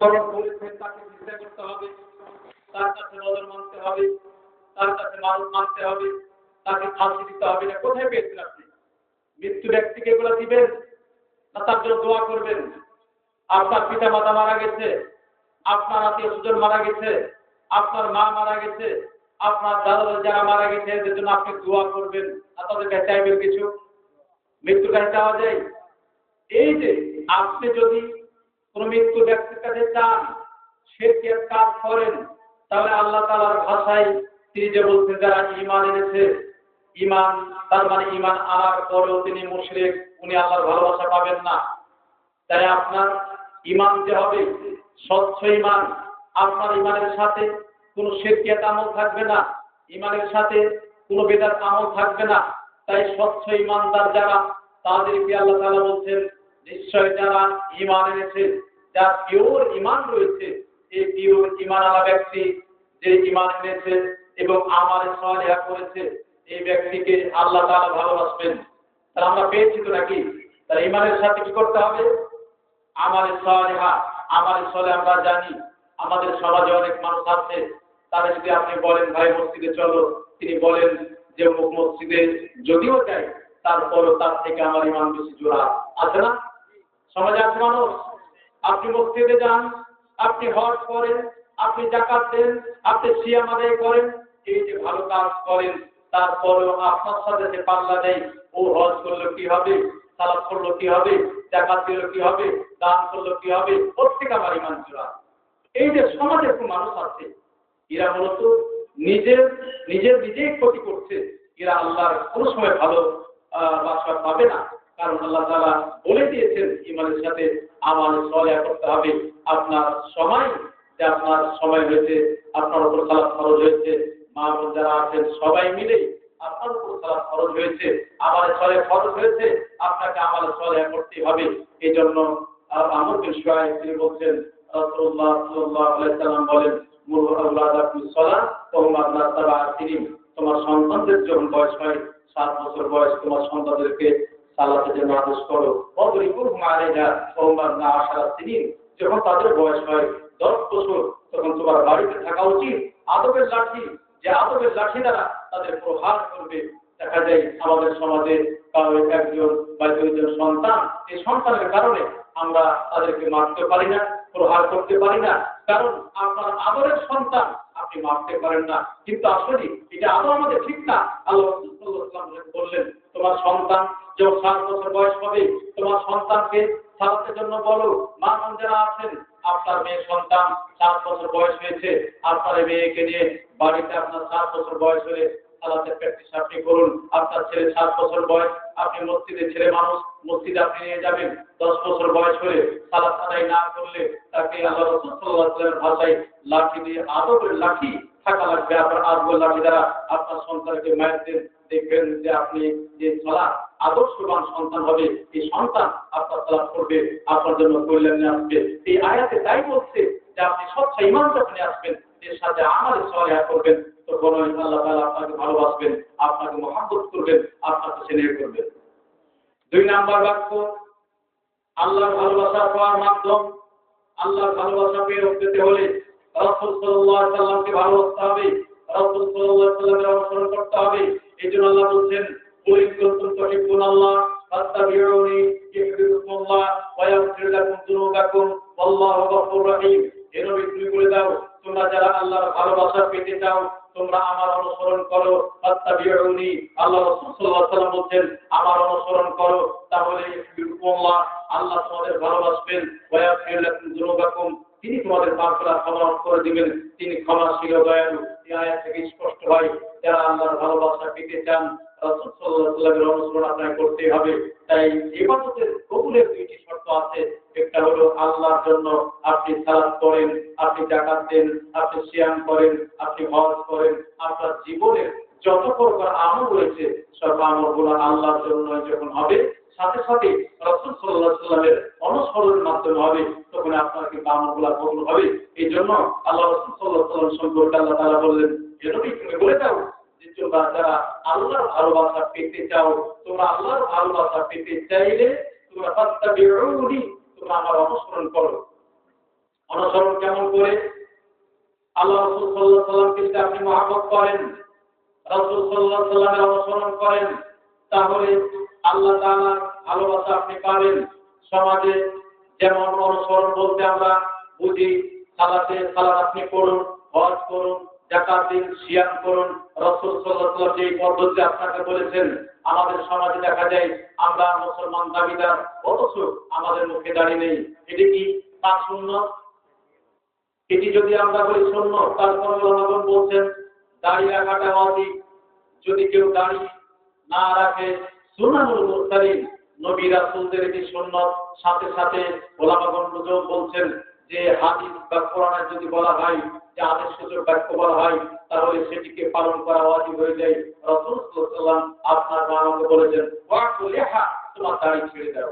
যখন বলেছেন তাকে চিন্তা করতে হবে, তার কাছে নজর মানতে হবে, তার কাছে মানুষ মানতে হবে, তাকে ফাঁসি দিতে হবে। না কোথায় পেয়েছেন আপনি? মৃত্যু ব্যক্তিকে এগুলো দিবেন না তার জন্য দোয়া করবেন? আপনার পিতা মাতা মারা গেছে, আপনার আত্মীয় স্বজন মারা গেছে, আপনার মা মারা গেছে, আপনার দাদা যারা মারা গেছে এদের জন্য আপনি দোয়া করবেন আর তাদের কাছে চাইবেন কিছু? মৃত্যুর কাছে চাওয়া যায়? এই যে আপনি যদি কোন মৃত্যু ব্যক্তির কাছে চান, সে কি এক কাজ করেন, তাহলে আল্লাহ তাআলার ভাষায় তিনি যে বলছেন যারা ঈমান এনেছে, ঈমান তার মানে ঈমান আনার পরেও তিনি মুশরিক, উনি আল্লাহর ভালোবাসা পাবেন না। তাই আপনার ঈমান যে হবে স্বচ্ছ ঈমান, আপনার ঈমানের সাথে কোনো শিরকিয়াত আমল থাকবে না, ঈমানের সাথে কোনো বেদাত আমল থাকবে না। তাই স্বচ্ছ ঈমানদার যারা, তাদেরকে আল্লাহ তাআলা বলছেন নিশ্চয় যারা ঈমান এনেছে, যার পিওর ঈমান রয়েছে, এই পিওর ঈমানওয়ালা ব্যক্তি যে ঈমান এনেছে এবং আমালে সালিহা করেছে, এই ব্যক্তিকে আল্লাহ তাআলা ভালোবাসবেন। তাহলে আমরা পেয়েছি তো নাকি? তার ঈমানের সাথে কি করতে হবে? আমালে সালিহা। আমালে সালিহা আমরা জানি আমাদের সমাজে অনেক মানুষ আছে, তারা যদি আপনি বলেন ভাই মসজিদে চলো, তিনি বলেন যে অমুক মসজিদে যদিও যাই তারপরও তার থেকে আমার ঈমান বেশি জোড়া। আছে না? সমাজে আছে মানুষ। আপনি মসজিদে যান, আপনি হজ করেন, আপনি যাকাত দেন, আপনি সিয়াম আদায় করেন, এই যে ভালো কাজ করেন, তারপরেও আপনার সাথে যে পাল্লা নেই, ও হজ করলো কি হবে, সালাত করলো কি হবে, যাকাত দিল কি হবে, দান করলো কি হবে, প্রত্যেক আমার ঈমান জোড়া। এই যে সমাজে একটু মানুষ আছে, এরা মূলত নিজেই ক্ষতি করছে। এরা আল্লাহর কোনো সময় ভালো বাসা পাবে না, কারণ আল্লাহ তাআলা বলে দিয়েছেন ঈমানের সাথে আমালে সালিহা করতে হবে। আপনার সময় যে আপনার সময় হয়েছে, আপনার উপর সালাত ফরজ হয়েছে, মা বোন যারা আছেন সবাই মিলে আপনার উপর সালাত ফরজ হয়েছে, আমালে সালিহা ফরজ হয়েছে, আপনাকে আমালে সালিহা করতে হবে। এই জন্য আমর বিন শুআইব তিনি বলছেন, রাসূলুল্লাহ সাল্লাল্লাহু আলাইহি সাল্লাম বলেন, মুরু আওলাদাকুম বিসসালাত ওয়া হুম আবনা সাবআ সিনিন। তোমার সন্তানদের যখন বয়স হয় 7 বছর বয়স, তোমার সন্তানদেরকে সালাতের জন্য আদেশ করো। ওয়াদরিবুহুম আলাইহা ওয়া হুম আবনা 10 সিনিন। যখন তাদের বয়স হয় 10 বছর, তখন তোমার বাড়িতে থাকা উচিত আদবের লাঠি, যে আদবের লাঠি দ্বারা তাদের প্রহার করবে। দেখা যায় আমাদের সমাজে কারো একজন বা দুইজন সন্তান, এই সন্তানের কারণে আমরা তাদেরকে মারতে পারি না, প্রহার করতে পারি না, কারণ আপনার আদরের সন্তান আপনি মারতে পারেন না। কিন্তু আসলে এটা আদৌ আমাদের ঠিক না। আল্লাহ রাসূল সাল্লাল্লাহু আলাইহি ওয়াসাল্লাম বললেন, তোমার সন্তান যখন 7 বছর বয়স হবে, তোমার সন্তানকে সালাতের জন্য বলো। মা বোন যারা আছেন, আপনার মেয়ে সন্তান 7 বছর বয়স হয়েছে, আপনার মেয়েকে নিয়ে বাড়িতে আপনার 7 বছর বয়স হলে সালাতের প্র্যাকটিস আপনি করুন। আপনার ছেলে 7 বছর বয়স, আপনি মসজিদে, ছেলে মানুষ মসজিদে আপনি নিয়ে যাবেন। 10 বছর বয়স হলে সালাত আদায় না করলে তাকে আল্লাহ রাসূল সাল্লাল্লাহু আলাইহি ওয়াসাল্লামের ভাষায় লাঠি দিয়ে, আদবের লাঠি থাকা লাগবে। আপনার আদবের লাঠি দ্বারা আপনার সন্তানকে মায়ের দেন, দেখবেন যে আপনি যে সালাত আদর্শবান সন্তান হবে, এই সন্তান আপনার সালাত করবে, আপনার জন্য কল্যাণ নিয়ে আসবে। এই আয়াতে তাই বলছে যে আপনি স্বচ্ছ ঈমান যখন আসবেন, এর সাথে আমালে সালিহা করবেন, তখন আল্লাহ তাআলা আপনাকে ভালোবাসবেন, আপনাকে মহব্বত করবেন, আপনাকে স্নেহ করবেন। 2 নাম্বার বাক্য, আল্লাহর ভালোবাসা পাওয়ার মাধ্যম। আল্লাহর ভালোবাসা পেতে হলে রাসূল সাল্লাল্লাহু আলাইহি ওয়াসাল্লামকে ভালোবাসতে হবে, রাসূল সাল্লাল্লাহু আলাইহি ওয়াসাল্লামের অনুসরণ করতে হবে। এইজন্য আল্লাহ বলছেন, কুল ইন কুনতুম তুহিব্বুনাল্লাহ ফাত্তাবিউনি ইউহিব্বুকুমুল্লাহ ওয়া ইয়াগফির লাকুম যুনুবাকুম ওয়াল্লাহু গফুরুর রহিম। হে নবী, তুমি বলে দাও, তোমরা যারা আল্লাহর ভালোবাসা পেতে চাও, তোমরা আমার অনুসরণ করো। ফাত্তাবিউনি, আল্লাহ রাসূল সাল্লাল্লাহু আলাইহি ওয়াসাল্লাম বলছেন, আমার অনুসরণ করো, তাহলে ইউহিব্বুকুমুল্লাহ, আল্লাহ তোমাদের ভালোবাসবেন। ওয়া ইয়াগফির লাকুম যুনুবাকুম, তিনি তোমাদের পাপগুলো ক্ষমা করে দিবেন, তিনি ক্ষমাশীল ও দয়ালু। এই আয়াত থেকে স্পষ্ট হয়, যারা আল্লাহর ভালোবাসা পেতে চান, রাসূল সাল্লাল্লাহু আলাইহি ওয়াসাল্লামের অনুসরণ আপনাকে করতে হবে। তাই ইবাদতের কবুলের 2টি শর্ত আছে। একটা হলো আল্লাহর জন্য আপনি সালাত করেন, আপনি যাকাত দেন, আপনি সিয়াম করেন, আপনি হজ করেন, আপনার জীবনের যত প্রকার আমল রয়েছে সব আমলগুলো আল্লাহর জন্য যখন হবে, সাথে সাথে রাসূল সাল্লাল্লাহু আলাইহি ওয়াসাল্লামের অনুসরণের মাধ্যমে হবে, তখন আপনার কিন্তু আমলগুলো কবুল হবে। এই জন্য আল্লাহ রাসূল সাল্লাল্লাহু আলাইহি ওয়াসাল্লাম সম্পর্কে আল্লাহ তাআলা বললেন, হে নবী, তুমি বলে দাও যে তোমরা যারা আল্লাহর ভালোবাসা পেতে চাও, তোমরা আল্লাহর ভালোবাসা পেতে চাইলে তোমরা ফাত্তাবিউনি, তোমরা আমার অনুসরণ করো। অনুসরণ কেমন করে? আল্লাহ রাসূল সাল্লাল্লাহু আলাইহি ওয়াসাল্লামকে যদি আপনি মহব্বত করেন, রাসূল সাল্লাল্লাহু আলাইহি ওয়াসাল্লামের অনুসরণ করেন, তাহলে আল্লাহ তাআলার ভালোবাসা আপনি পাবেন। সমাজে যেমন অনুসরণ বলতে আমরা বুঝি সালাত আপনি করুন, হজ করুন, যাকাত দিন, সিয়াম করুন। রাসূল সাল্লাল্লাহু আলাইহি ওয়াসাল্লাম যে পদ্ধতি আপনাকে বলেছেন, আমাদের সমাজে দেখা যায় আমরা মুসলমান দাবিদার, অথচ আমাদের মুখে দাড়ি নেই। এটি কি পাঁচ সুন্নাত? এটি যদি আমরা বলি সুন্নাত, তারপর ওলামাগণ বলছেন দাড়ি রাখাটা ওয়াজিব। যদি কেউ দাড়ি না রাখে, সুন্নাতুল মুরসালিন, নবী রাসূলদের এটি সুন্নাত। সাথে সাথে ওলামাগণ বলছেন যে হাদিস বা কোরআনে যদি বলা হয়, যে আদেশসূচক বাক্য বলা হয়, তাহলে সেটিকে পালন করা ওয়াজিব হয়ে যায়। রাসূল সাল্লাল্লাহু আলাইহি ওয়াসাল্লাম আপনার আমাকে বলেছেন ওয়াকুলিহা, তোমার দাড়ি ছেড়ে দাও।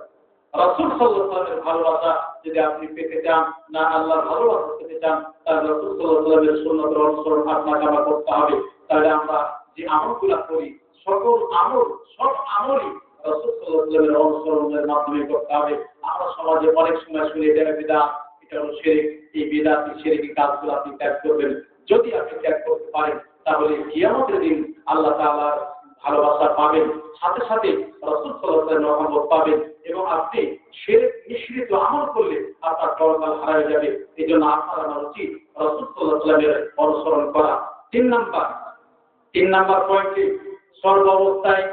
রাসূল সাল্লাল্লাহু আলাইহি ওয়াসাল্লামের ভালোবাসা যদি আপনি পেতে চান, না আল্লাহর ভালোবাসা পেতে চান, তাহলে রাসূল সাল্লাল্লাহু আলাইহি ওয়াসাল্লামের সুন্নাতের অনুসরণ আপনাকে আমার করতে হবে। তাহলে আমরা যে আমলগুলো করি, সকল আমল, সব আমলই রাসূল সাল্লাল্লাহু আলাইহি ওয়াসাল্লামের অনুসরণের মাধ্যমে করতে হবে। আমরা সমাজে অনেক সময় শুনি এটা বিদআত, এটা হলো শিরক। এই বিদআত শিরকি কাজগুলো আপনি ত্যাগ করবেন। যদি আপনি ত্যাগ করতে পারেন, তাহলে কিয়ামতের দিন আল্লাহ তাআলার ভালোবাসা পাবেন, সাথে সাথে রাসূল সাল্লাল্লাহু আলাইহি ওয়াসাল্লামের রহমত পাবেন, এবং আপনি শিরক মিশ্রিত আমল করলে আপনার পরকাল হারিয়ে যাবে। এজন্য আপনার আমার উচিত রাসূল সাল্লাল্লাহু আলাইহি ওয়াসাল্লামের অনুসরণ করা। তিন নাম্বার পয়েন্টে, সর্বাবস্থায়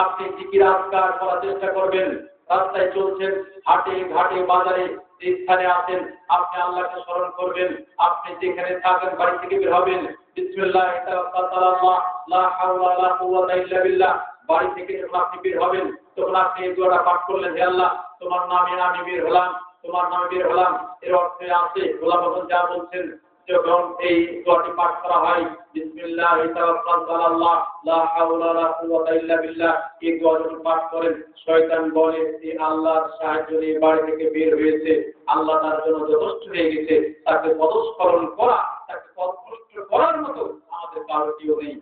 আপনি জিকির আজকার করার চেষ্টা করবেন। রাস্তায় চলছেন, হাটে ঘাটে বাজারে যে স্থানে আছেন, আপনি আল্লাহকে স্মরণ করবেন। আপনি যেখানে থাকেন, বাড়ি থেকে বের হবেন, বিসমিল্লাহি তাওয়াক্কালতু আলাল্লাহ, লা হাওলা ওয়ালা কুওয়াতা ইল্লা বিল্লাহ। বাড়ি থেকে যখন আপনি বের হবেন, তখন আপনি এই দোয়াটা পাঠ করলেন, হে আল্লাহ, তোমার নামে আমি বের হলাম, তোমার নামে বের হলাম। এর অর্থে আছে ওলামাগণ যা বলছেন, যখন এই দোয়াটি পাঠ করা হয়, বিসমিল্লাহি তাওয়াক্কালতু আলাল্লাহ, লা হাওলা ওয়ালা কুওয়াতা ইল্লা বিল্লাহ, এই দোয়া যখন পাঠ করেন, শয়তান বলে যে আল্লাহর সাহায্য নিয়ে বাড়ি থেকে বের হয়েছে, আল্লাহ তার জন্য যথেষ্ট হয়ে গেছে, তাকে পদস্খলন করা, তাকে পথভ্রষ্ট করার মতো আমাদের কারো কেউ নেই।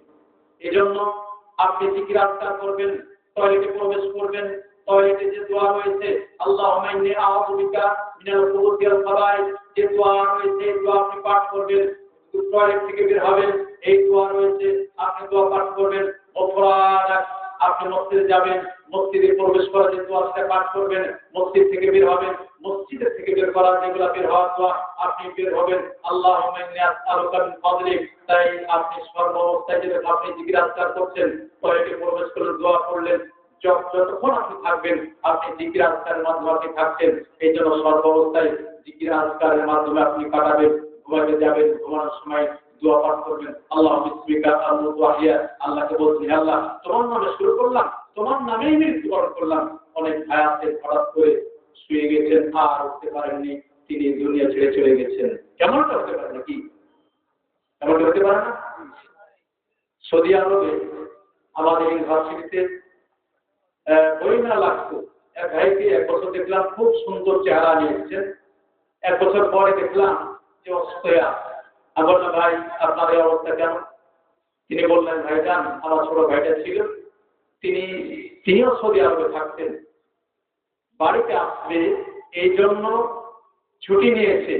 এজন্য আপনি জিকির আজকার করবেন, টয়লেটে প্রবেশ করবেন, টয়লেটে যে দোয়া রয়েছে, আল্লাহুম্মা ইন্নী আউযু বিকা মিনাল খুবুসি ওয়াল খাবাইস, যে দোয়া রয়েছে, এই দোয়া আপনি পাঠ করবেন। টয়লেট থেকে বের হবেন, এই দোয়া রয়েছে, আপনি দোয়া পাঠ করবেন। ওফরানাক, আপনি মসজিদে যাবেন, মসজিদে প্রবেশ করার যে দোয়া সেটা পাঠ করবেন। মসজিদ থেকে বের হবেন, মসজিদের থেকে বের করার যেগুলো বের হওয়ার দোয়া আপনি বের হবেন, আল্লাহুম্মা ইন্নী আসআলুকা মিন ফাদলিক। তাই আপনি সর্বাবস্থায় যেটা আপনি জিকির আজকার করছেন, টয়লেটে প্রবেশ করে দোয়া করলেন, যতক্ষণ আপনি থাকবেন আপনি জিকির আজকারের মাধ্যমে আপনি থাকছেন। এই জন্য সর্বাবস্থায় জিকির আজকারের মাধ্যমে আপনি কাটাবেন। ঘুমাতে যাবেন, ঘুমানোর সময় দোয়া পাঠ করবেন, আল্লাহ বিসমিকা আমুতু ওয়া আহইয়া, আল্লাহকে বলছেন, হে আল্লাহ, তোমার নামে শুরু করলাম, তোমার নামেই মৃত্যুবরণ করলাম। অনেক ভায়াতে হঠাৎ করে শুয়ে গেছেন, আর উঠতে পারেননি, তিনি দুনিয়া ছেড়ে চলে গেছেন। কেমনটা হতে পারে নাকি? এমনটা হতে পারে না? সৌদি আরবে আমাদের ইউনিভার্সিটিতে বই না লাগতো, এক ভাইকে এক বছর দেখলাম খুব সুন্দর চেহারা নিয়েছেন, এক বছর পরে দেখলাম যে অসুস্থ হয়ে আছে। আমি বললাম, ভাই আপনার এই অবস্থা কেমন? তিনি বললেন, ভাইজান, আমার ছোট ভাইটা ছিল, তিনিও সৌদি আরবে থাকতেন, বাড়িতে আসবে এই জন্য ছুটি নিয়েছে,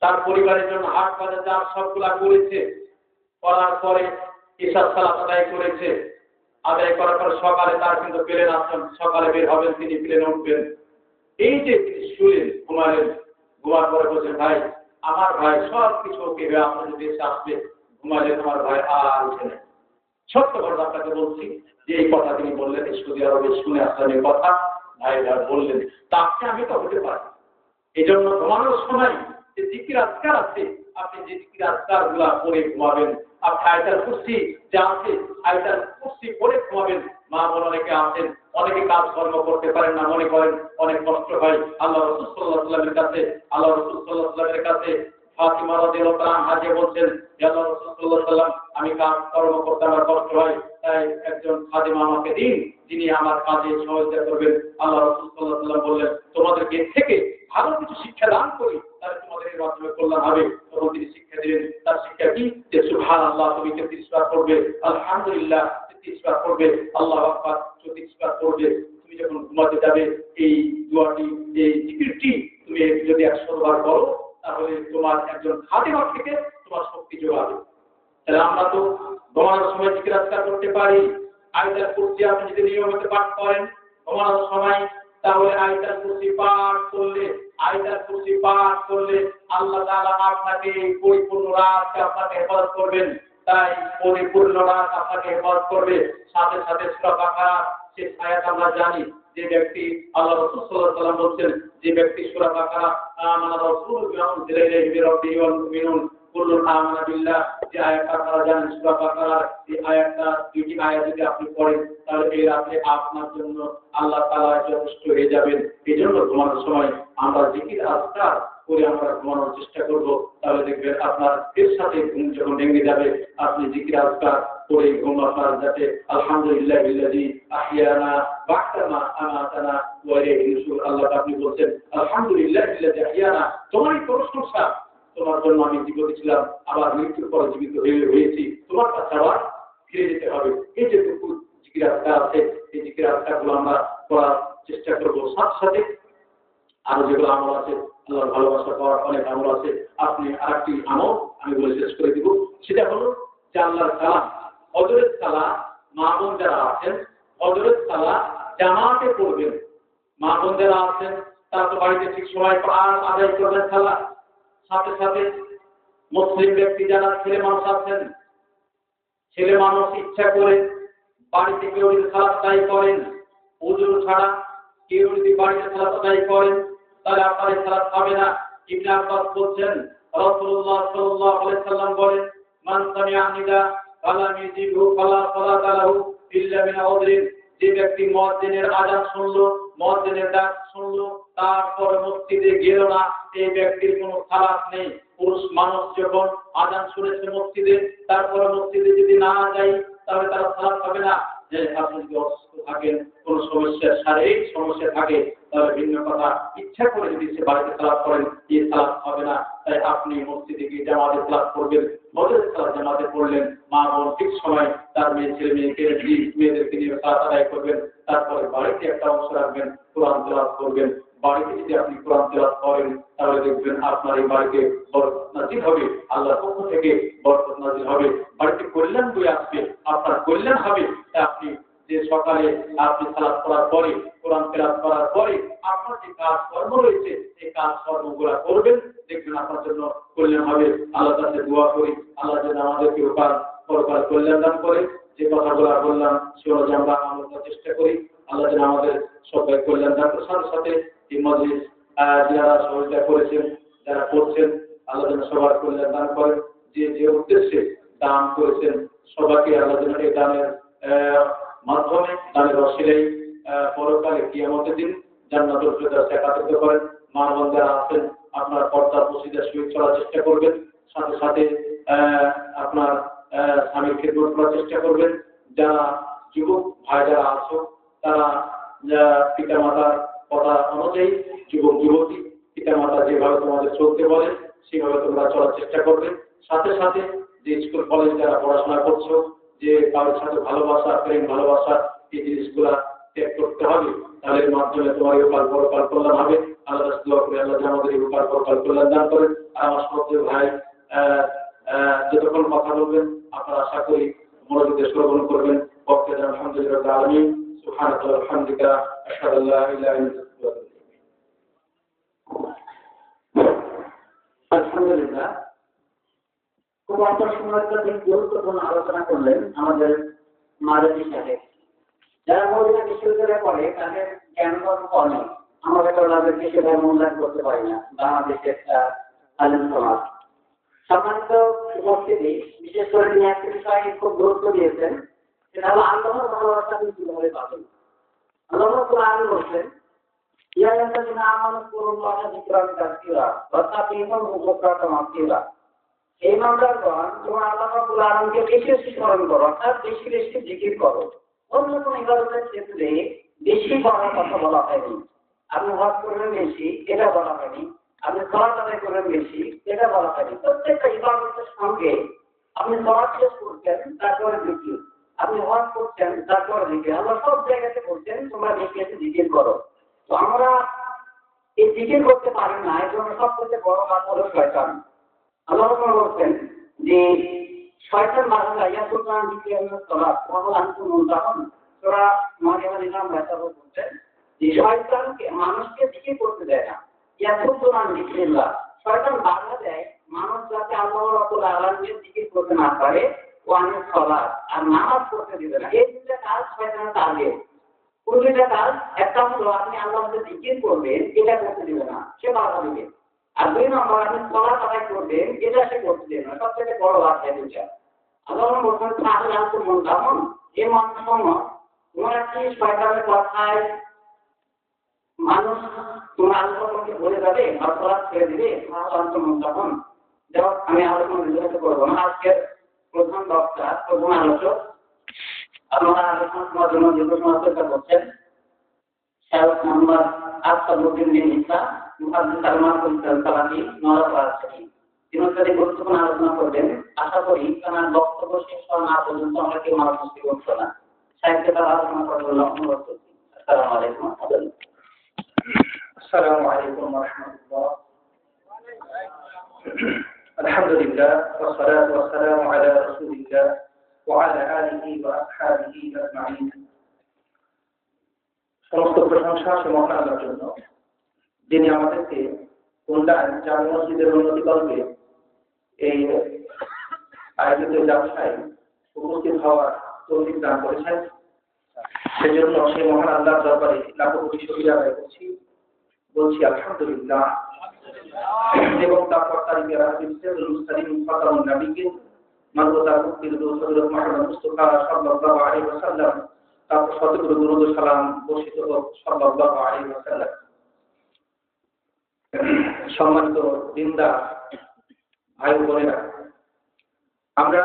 তার পরিবারের জন্য হাট বাজার যা সবগুলা করেছে, করার পরে ইশার সালাত আদায় করেছে, আদায় করার পর সকালে তার কিন্তু প্লেন আসছেন, সকালে বের হবেন, তিনি প্লেনে উঠবেন। এই যে তিনি শুলেন, ঘুমালেন, ঘুমার পরে বলছেন, ভাই আমার ভাই সব কিছু ওকে হয়ে আপনার দেশে আসবে, ঘুমালেন, আমার ভাই আর উঠে নেই। সত্য ঘটনা আপনাকে বলছি যে এই কথা তিনি বললেন, সৌদি আরবে শুনে আসলেন এই কথা, ভাই বললেন, তাকে আমি তো হতে পারি। এই জন্য ঘুমানোর সময় যে জিকির আজকার আছে, আপনি যে জিকির আজকার গুলা পরে ঘুমাবেন। আপনি আয়াতুল কুরসি যা আছে, আয়াতুল কুরসি পরে ঘুমাবেন। মা বোন অনেকে আছেন, অনেকে কাজ কর্ম করতে পারেন না, মনে করেন অনেক কষ্ট হয়। আল্লাহ রাসূল সাল্লাল্লাহু আলাইহি ওয়াসাল্লামের কাছে ফাতিমা রাদিয়াল্লাহু তাআলা আনহা বলছেন, ইয়া রাসূলুল্লাহ সাল্লাল্লাহু আলাইহি ওয়াসাল্লাম, আমি কাজ কর্ম করতে আমার কষ্ট হয়, তাই একজন খাদিমা আমাকে দিন, যিনি আমার কাজে সহযোগিতা করবেন। আল্লাহ রাসূল সাল্লাল্লাহু আলাইহি ওয়াসাল্লাম বললেন, তোমাদেরকে থেকে ভালো কিছু শিক্ষা দান করি, তাহলে তোমাদের এর মাধ্যমে কল্যাণ হবে। তখন তিনি শিক্ষা দিলেন, তার শিক্ষা কি? যে সুবহানাল্লাহ তুমি 33 বার পড়বে, আলহামদুলিল্লাহ 33 বার পড়বে, আল্লাহু আকবার 34 বার পড়বে। তুমি যখন ঘুমাতে যাবে এই দোয়াটি, এই জিকিরটি তুমি যদি 100 বার বলো, তাহলে তোমার একজন খাদেমার থেকে তোমার শক্তি যোগাবে। তাহলে আমরা তো ঘুমানোর সময় জিকির আজকার করতে পারি। আয়াতুল কুরসি আপনি যদি নিয়মিত পাঠ করেন ঘুমানোর সময়, তাহলে আয়াতুল কুরসি পাঠ করলে আল্লাহ তাআলা আপনাকে পরিপূর্ণ রাত আপনাকে হেফাজত করবেন। তাই পরিপূর্ণ রাত আপনাকে হেফাজত করবে। সাথে সাথে সূরা বাকারা শেষ আয়াত আমরা জানি, যে ব্যক্তি আল্লাহ রাসূল সাল্লাল্লাহু আলাইহি ওয়াসাল্লাম বলছেন, যে ব্যক্তি সূরা বাকারা আমানা রাসূলু বিমা উনজিলা ইলাইহি মির রাব্বিহি ওয়াল মুমিনুন কুল্লুন আমানা বিল্লাহ, যে আয়াতটা আপনারা জানেন সূরা বাকারার এই আয়াতটা, দুইটি আয়াত যদি আপনি পড়েন তাহলে এই রাতে আপনার জন্য আল্লাহ তাআলা যথেষ্ট হয়ে যাবেন। এজন্য ঘুমানোর সময় আমরা জিকির আজকার করে আমরা ঘুমানোর চেষ্টা করব। তাহলে দেখবেন আপনার এর সাথে ঘুম যখন ভেঙে যাবে, আপনি জিকির আজকার করে ঘুম আপনার যাতে আলহামদুলিল্লাহিল্লাযী আহিয়ানা বা'দা মা আমাতানা ওয়া ইলাইহি নুশুর। আল্লাহ আপনি বলছেন আলহামদুলিল্লাহিল্লাযী আহিয়ানা, তোমারই প্রশংসা, তোমার জন্য আমি জীবিত ছিলাম, আবার মৃত্যুর পরে জীবিত হয়েছি, তোমার কাছে আবার ফিরে যেতে হবে। এই যে জিকির আজকার আছে, এই জিকির আজকারগুলো আমরা করার চেষ্টা করব। সাথে সাথে আরো যেগুলো আমল আছে, আল্লাহর ভালোবাসা পাওয়ার অনেক আমল আছে। আপনি আরেকটি আমল আমি বলে শেষ করে দিব, সেটা হলো যে আল্লাহর সালাম, হযরত সালাম, মা বোন যারা আছেন হযরত সালাম জামাতে পড়বেন। মা বোন যারা আছেন তারা তো বাড়িতে ঠিক সময় আদায় করবেন সালাম। সাথে সাথে মুসলিম ব্যক্তি যারা ছেলে মানুষ আছেন, ছেলে মানুষ ইচ্ছা করে বাড়িতে কেউ যদি সালাত আদায় করেন, ওযু ছাড়া কেউ যদি বাড়িতে সালাত আদায় করেন, তাহলে আপনার এই সালাত হবে না। ইবনে আব্বাস বলছেন, রাসূলুল্লাহ সাল্লাল্লাহু আলাইহি ওয়াসাল্লাম বলেন, মান সামিআ নিদা ফালাম ইউজিবহু ফালা সালাতা লাহু ইল্লা মিন উযরিন, যে ব্যক্তি মুয়াজ্জিনের আযান শুনলো, মুয়াজ্জিনের ডাক শুনলো, তারপর মসজিদে গেল না, এই ব্যক্তির কোনো সালাত নেই। পুরুষ মানুষ যখন আযান শুনেছে মসজিদে, তারপর মসজিদে যদি না যায় তাহলে তার সালাত হবে না। যে আপনি যদি অসুস্থ থাকেন, কোনো সমস্যা, শারীরিক সমস্যা থাকে, তাহলে ভিন্ন কথা। ইচ্ছা করে যদি সে বাড়িতে সালাত করেন, এই সালাত হবে না। তাই আপনি মসজিদে গিয়ে জামাতে সালাত করবেন। ফজরের সালাত জামাতে পড়লেন, মা বোন ঠিক সময় তার মেয়েদেরকে নিয়ে সালাত আদায় করবেন। তারপরে বাড়িতে একটা অংশ রাখবেন, কোরআন তেলাওয়াত করবেন। বাড়িতে যদি আপনি কোরআন তেলাওয়াত করেন তাহলে দেখবেন আপনার এই বাড়িতে বরকত নাযিল হবে, আল্লাহর পক্ষ থেকে বরকত নাযিল হবে, বাড়িতে কল্যাণ বয়ে আসবে, আপনার কল্যাণ হবে। তাই আপনি যে সকালে আপনি সালাত করার পরে, কোরআন তেলাওয়াত করার পরে আপনার যে কাজ কর্ম রয়েছে এই কাজ কর্মগুলো করবেন, দেখবেন আপনার জন্য কল্যাণ হবে। আল্লাহর কাছে দোয়া করি, আল্লাহ যেন আমাদেরকে পরকাল কল্যাণ দান করে। যে কথাগুলো বললাম সেগুলো যেন আমরা আমল করার চেষ্টা করি। আল্লাহ যেন আমাদের সবাই কল্যাণ দান করে। সাথে সাথে এই মজলিস যারা সহযোগিতা করেছেন, যারা করছেন, আল্লাহ যেন সবার কল্যাণ দান করেন। যে যে উদ্দেশ্যে দান করেছেন সবাইকে আল্লাহ যেন এই দানের মাধ্যমে, দানের ওসিলায় পরকালে কিয়ামতের দিন জান্নাতুল ফেরদাউসে একত্রিত করেন। মা বোন যারা আছেন আপনার পর্দা মসজিদের সহিত চলার চেষ্টা করবেন। সাথে সাথে আপনার স্বামীর খেদমত করার চেষ্টা করবেন। যারা যুবক ভাই যারা আছো তারা পিতা মাতার কথা অনুযায়ী, যুবক যুবতী পিতা মাতা যেভাবে তোমাদের চলতে বলে সেভাবে তোমরা চলার চেষ্টা করবে। সাথে সাথে যে স্কুল কলেজ যারা পড়াশোনা করছো, যে কারোর সাথে ভালোবাসা, প্রেম ভালোবাসা, এই জিনিসগুলা ত্যাগ করতে হবে। তাহলে এর মাধ্যমে তোমার ইহকাল পরকাল কল্যাণ হবে। আল্লাহ দোয়া করে আল্লাহ যেন আমাদের ইহকাল পরকাল কল্যাণ দান করেন। আর আমার শ্রদ্ধেয় ভাই যতক্ষণ কথা বলবেন আপনারা আশা করি মনোযোগ দিয়ে শ্রবণ করবেন। বক্তব্য আলহামদুলিল্লাহ রাব্বিল আলামিন, সুবহানাকা ওয়া বিহামদিকা, আশহাদু আল্লা ইলাহা ইল্লা আনতা, আলহামদুলিল্লাহ। খুব অল্প সময়ের মধ্যে গুরুত্বপূর্ণ আলোচনা করলেন আমাদের মাদানী সাহেব। যারা মদিনা বিশ্ববিদ্যালয়ে পড়ে তাদের জ্ঞানগত কমে, আমরা তাদের সেটা মূল্যায়ন করতে পারি না বাংলাদেশের আলেম সমাজ। সম্মানিত উপস্থিতি, বিশেষ করে তিনি একটা বিষয়ে খুব গুরুত্ব দিয়েছেন, সেটা হলো আল্লাহর ভালোবাসা আপনি কিভাবে পাবেন। আল্লাহ কোরআনে বলছেন, ইয়া আইয়ুহাল্লাযীনা আমানু কুল্লুল্লাহা যিকরান কাসীরা ওয়া তাবিউহু বুকরাতাম আসীরা। হে ইমানদারগণ, তোমরা আল্লাহ রাব্বুল আলামিনকে বেশি বেশি স্মরণ করো, অর্থাৎ বেশি বেশি জিকির করো। অন্য কোনো ইবাদতের ক্ষেত্রে বেশি করার কথা বলা হয়নি। আপনি হজ করবেন বেশি, এটা বলা হয়নি। আপনি সালাত আদায় করবেন বেশি, এটা বলা হয়নি। প্রত্যেকটা ইবাদতের সঙ্গে আপনি সালাত শেষ করছেন, তারপরে জিকির, আপনি হজ করছেন, তারপরে জিকির। আল্লাহ সব জায়গাতে বলছেন তোমরা বেশি বেশি জিকির করো। তো আমরা এই জিকির করতে পারেন না, এর জন্য সবচেয়ে বড় কাজ হলো শয়তান। আল্লাহ বলছেন যে শয়তান বাধা ইয়াসুলতান জিকির সালাত ওয়াহুল আনতুম মুনতাহুন। সূরা মারিয়ামের ইমাম রাসূল বলছেন যে শয়তানকে মানুষকে জিকির করতে দেয় না। ইয়াসুলতান জিকিরুল্লাহ, শয়তান বাধা দেয় মানুষ যাতে আল্লাহ রাব্বুল আলামিনের জিকির করতে না পারে, ওয়ানিস সালাত আর নামাজ পড়তে দিবে না। এই দুইটা কাজ শয়তানের টার্গেট। কোন দুইটা কাজ? একটা হলো আপনি আল্লাহকে জিকির করবেন, এটা করতে দিবে না, সে বাধা দিবে। আর দুই নম্বর আপনি সালাত আদায় করবেন, এটা সে করতে দিবে না। সবচেয়ে বড় বাধা দুইটা। আল্লাহ বলছেন তাহলে আনতুম মুনতাহুন, এই মানুষসমূহ তোমরা কি শয়তানের কথায় মানুষ তোমরা আল্লাহকে বলে যাবে আর সালাত ছেড়ে দিবে? তাহলে আনতুম মুনতাহুন। যাও, আমি আলোচনা বিস্তারিত করবো না। আজকের প্রধান বক্তা, প্রধান আলোচক, আপনারা আলোচনা করার জন্য যে প্রশ্ন করছেন শেখ মোহাম্মদ আসাদুদ্দিন বিন ইসা, মুহাদ্দিস আল-মারুফি নওয়াজ থেকে তিনি গুরুত্বপূর্ণ আলোচনা করবেন। আশা করি তার বক্তব্য শেষ হওয়া না পর্যন্ত আমরা কেউ মানুষ মুক্তি করছো না। সাহিত্যে তার আলোচনা করার জন্য অনুরোধ করছি। আসসালামু আলাইকুম। আসসালামু আলাইকুম ওয়া রাহমাতুল্লাহ। আলহামদুলিল্লাহ ওয়া সলাতু ওয়া সালামু আলা রাসূলিল্লাহ ওয়া আলা আলিহি ওয়া আসহাবিহি আজমাইন। সমস্ত প্রশংসা সে মহান আল্লাহর জন্য, যিনি আমাদেরকে কল্যাণ জামে মসজিদের উন্নতিকল্পে এই আয়োজিত জালসায় উপস্থিত হওয়ার তৌফিক দান করেছেন। সেজন্য সেই মহান আল্লাহর দরবারে লাখো কোটি শুকরিয়া আদায় করছি, বলছি আলহামদুলিল্লাহ। এবং তারপর তারিখে মুস্তালিম ফাতাউন নবীকে মানবতা মুক্তির দূত হযরত মুহাম্মদ মুস্তাফা সাল্লাল্লাহু আলাইহি ওয়াসাল্লাম, তারপর শতগুলো দুরূদ ও সালাম বর্ষিত হোক সাল্লাল্লাহু আলাইহি ওয়াসাল্লাম। সম্মানিত বৃন্দা, ভাই বোনেরা, আমরা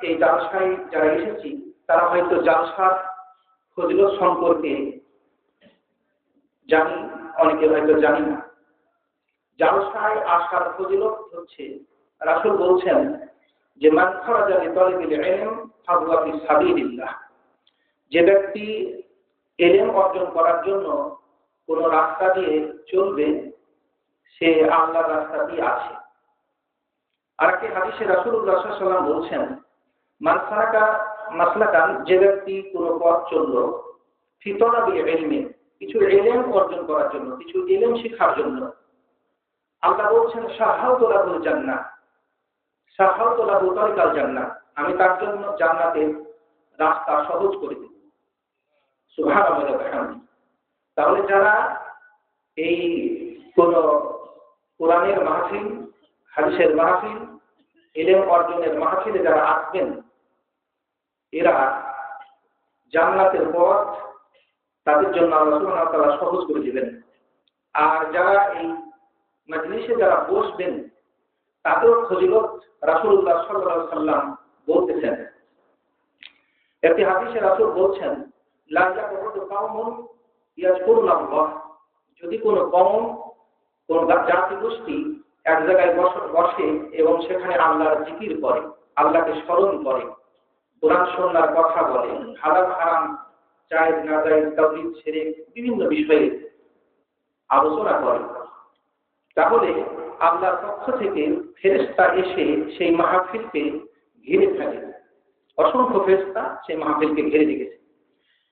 এই জালসায় যারা এসেছি তারা হয়তো জালসার ফজিলত সম্পর্কে জানি, অনেকে হয়তো জানি না। জালসায় আসার ফজিলত হচ্ছে, রাসূল বলছেন যে মান খারাজা লিতালিবিল ইলম ফাহুয়া ফি সাবিলিল্লাহ, যে ব্যক্তি ইলম অর্জন করার জন্য কোন রাস্তা দিয়ে চলবে সে আল্লাহর রাস্তা দিয়ে আছে। আর একটি হাদিসে রাসূলুল্লাহ সাল্লাল্লাহু আলাইহি ওয়াসাল্লাম বলছেন মান সালাকা মাসলাকান, যে ব্যক্তি কোন পথ চলল ফি তালাবিল ইলমি, কিছু ইলম অর্জন করার জন্য, কিছু ইলম শেখার জন্য, আল্লাহ বলছেন সাহাউতু লাহুল জান্নাহ, সাহাউতু লাহু তারিকাল জান্নাহ, আমি তার জন্য জান্নাতের রাস্তা সহজ করে দেব। সুবহানাল্লাহি ওয়া বিহামদিহি। তাহলে যারা এই কোন কোরআনের মাহফিল, হাদিসের মাহফিল, ইলম অর্জনের মাহফিলে যারা আসবেন, এরা জান্নাতের পথ তাদের জন্য আল্লাহ সুবহানাহু ওয়া তাআলা সহজ করে দিবেন। আর যারা এই মজলিসে যারা বসবেন তাদেরও ফজিলত রাসূলুল্লাহ সাল্লাল্লাহু আলাইহি ওয়াসাল্লাম বলতেছেন। একটি হাদিসে রাসূল বলছেন লা ইয়াকুদু কওমুন ইয়াযকুরুল্লাহ, যদি কোনো কওম, কোন জাতি গোষ্ঠী এক জায়গায় বসে এবং সেখানে আল্লাহর জিকির করে, আল্লাহকে স্মরণ করে, কোরআন সুন্নাহর কথা বলে, হালাল হারাম, জায়েজ না জায়েজ, তাওহীদ শিরক, বিভিন্ন বিষয়ে আলোচনা করে, তাহলে আল্লাহর পক্ষ থেকে ফেরেশতা এসে সেই মাহফিলকে ঘিরে থাকে। অসংখ্য ফেরেশতা সেই মাহফিলকে ঘিরে রেখেছে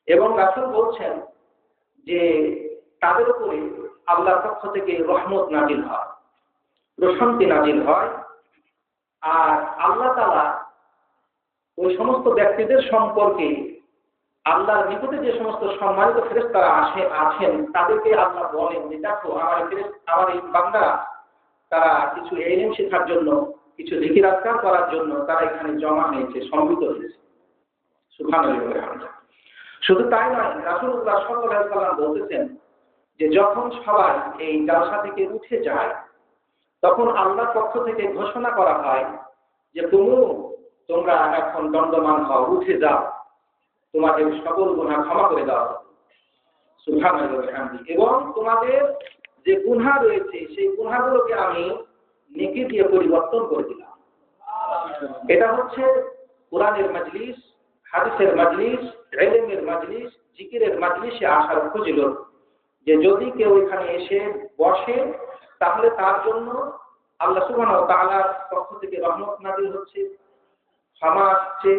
এবং রাসূল বলছেন যে তাদের উপরে আল্লাহর পক্ষ থেকে রহমত নাজিল হয়, প্রশান্তি নাজিল হয়। আর আল্লাহ তাআলা ওই সমস্ত ব্যক্তিদের সম্পর্কে আল্লাহর নিকটে যে সমস্ত সম্মানিত ফেরেশতারা আছেন তাদেরকে আল্লাহ বলেন যে দেখো আমার এই বান্দারা তারা কিছু ইলম শেখার জন্য, কিছু জিকির আজকার করার জন্য তারা এখানে জমা হয়েছে, সমবেত হয়েছে। সুবহানাল্লাহ। শুধু তাই নয়, রাসূলুল্লাহ সাল্লাল্লাহু আলাইহি ওয়াসাল্লাম বলতেছেন যে যখন সবাই এই জালসা থেকে উঠে যায় তখন আল্লাহর পক্ষ থেকে ঘোষণা করা হয় যে তোমরা এখন দণ্ডমান হও, উঠে যাও, তোমাদের সকল গুনাহ ক্ষমা করে দেওয়া হবে। সুবহানাল্লাহ। এবং তোমাদের যে গুনাহ রয়েছে সেই গুনাহগুলোকে আমি নেকি দিয়ে পরিবর্তন করে দিলাম। এটা হচ্ছে কোরআনের মজলিস, হাদিসের মজলিস, ইলমের মজলিস, জিকিরের মজলিসে আসার ফজিলত। যে যদি কেউ এখানে এসে বসে তাহলে তার জন্য আল্লাহ সুবহানাহু ওয়া তাআলার পক্ষ থেকে রহমত নাযিল হচ্ছে, ক্ষমা আসছে,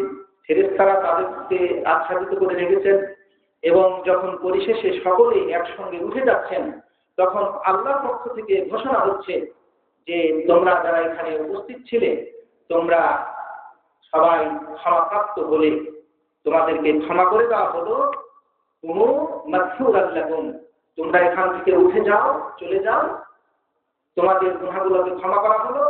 ফেরেশতারা তাদেরকে আচ্ছাদিত করে রেখেছেন, এবং যখন পরিশেষে সকলেই একসঙ্গে উঠে যাচ্ছেন তখন আল্লাহর পক্ষ থেকে ঘোষণা হচ্ছে যে তোমরা যারা এখানে উপস্থিত ছিলে তোমরা সবাই ক্ষমাপ্রাপ্ত বলে তোমাদেরকে ক্ষমা করে দেওয়া হলো, কোনো মাগফিরাত লাকুম, তোমরা এখান থেকে উঠে যাও, চলে যাও, তোমাদের গুনাহগুলোকে ক্ষমা করা হলো,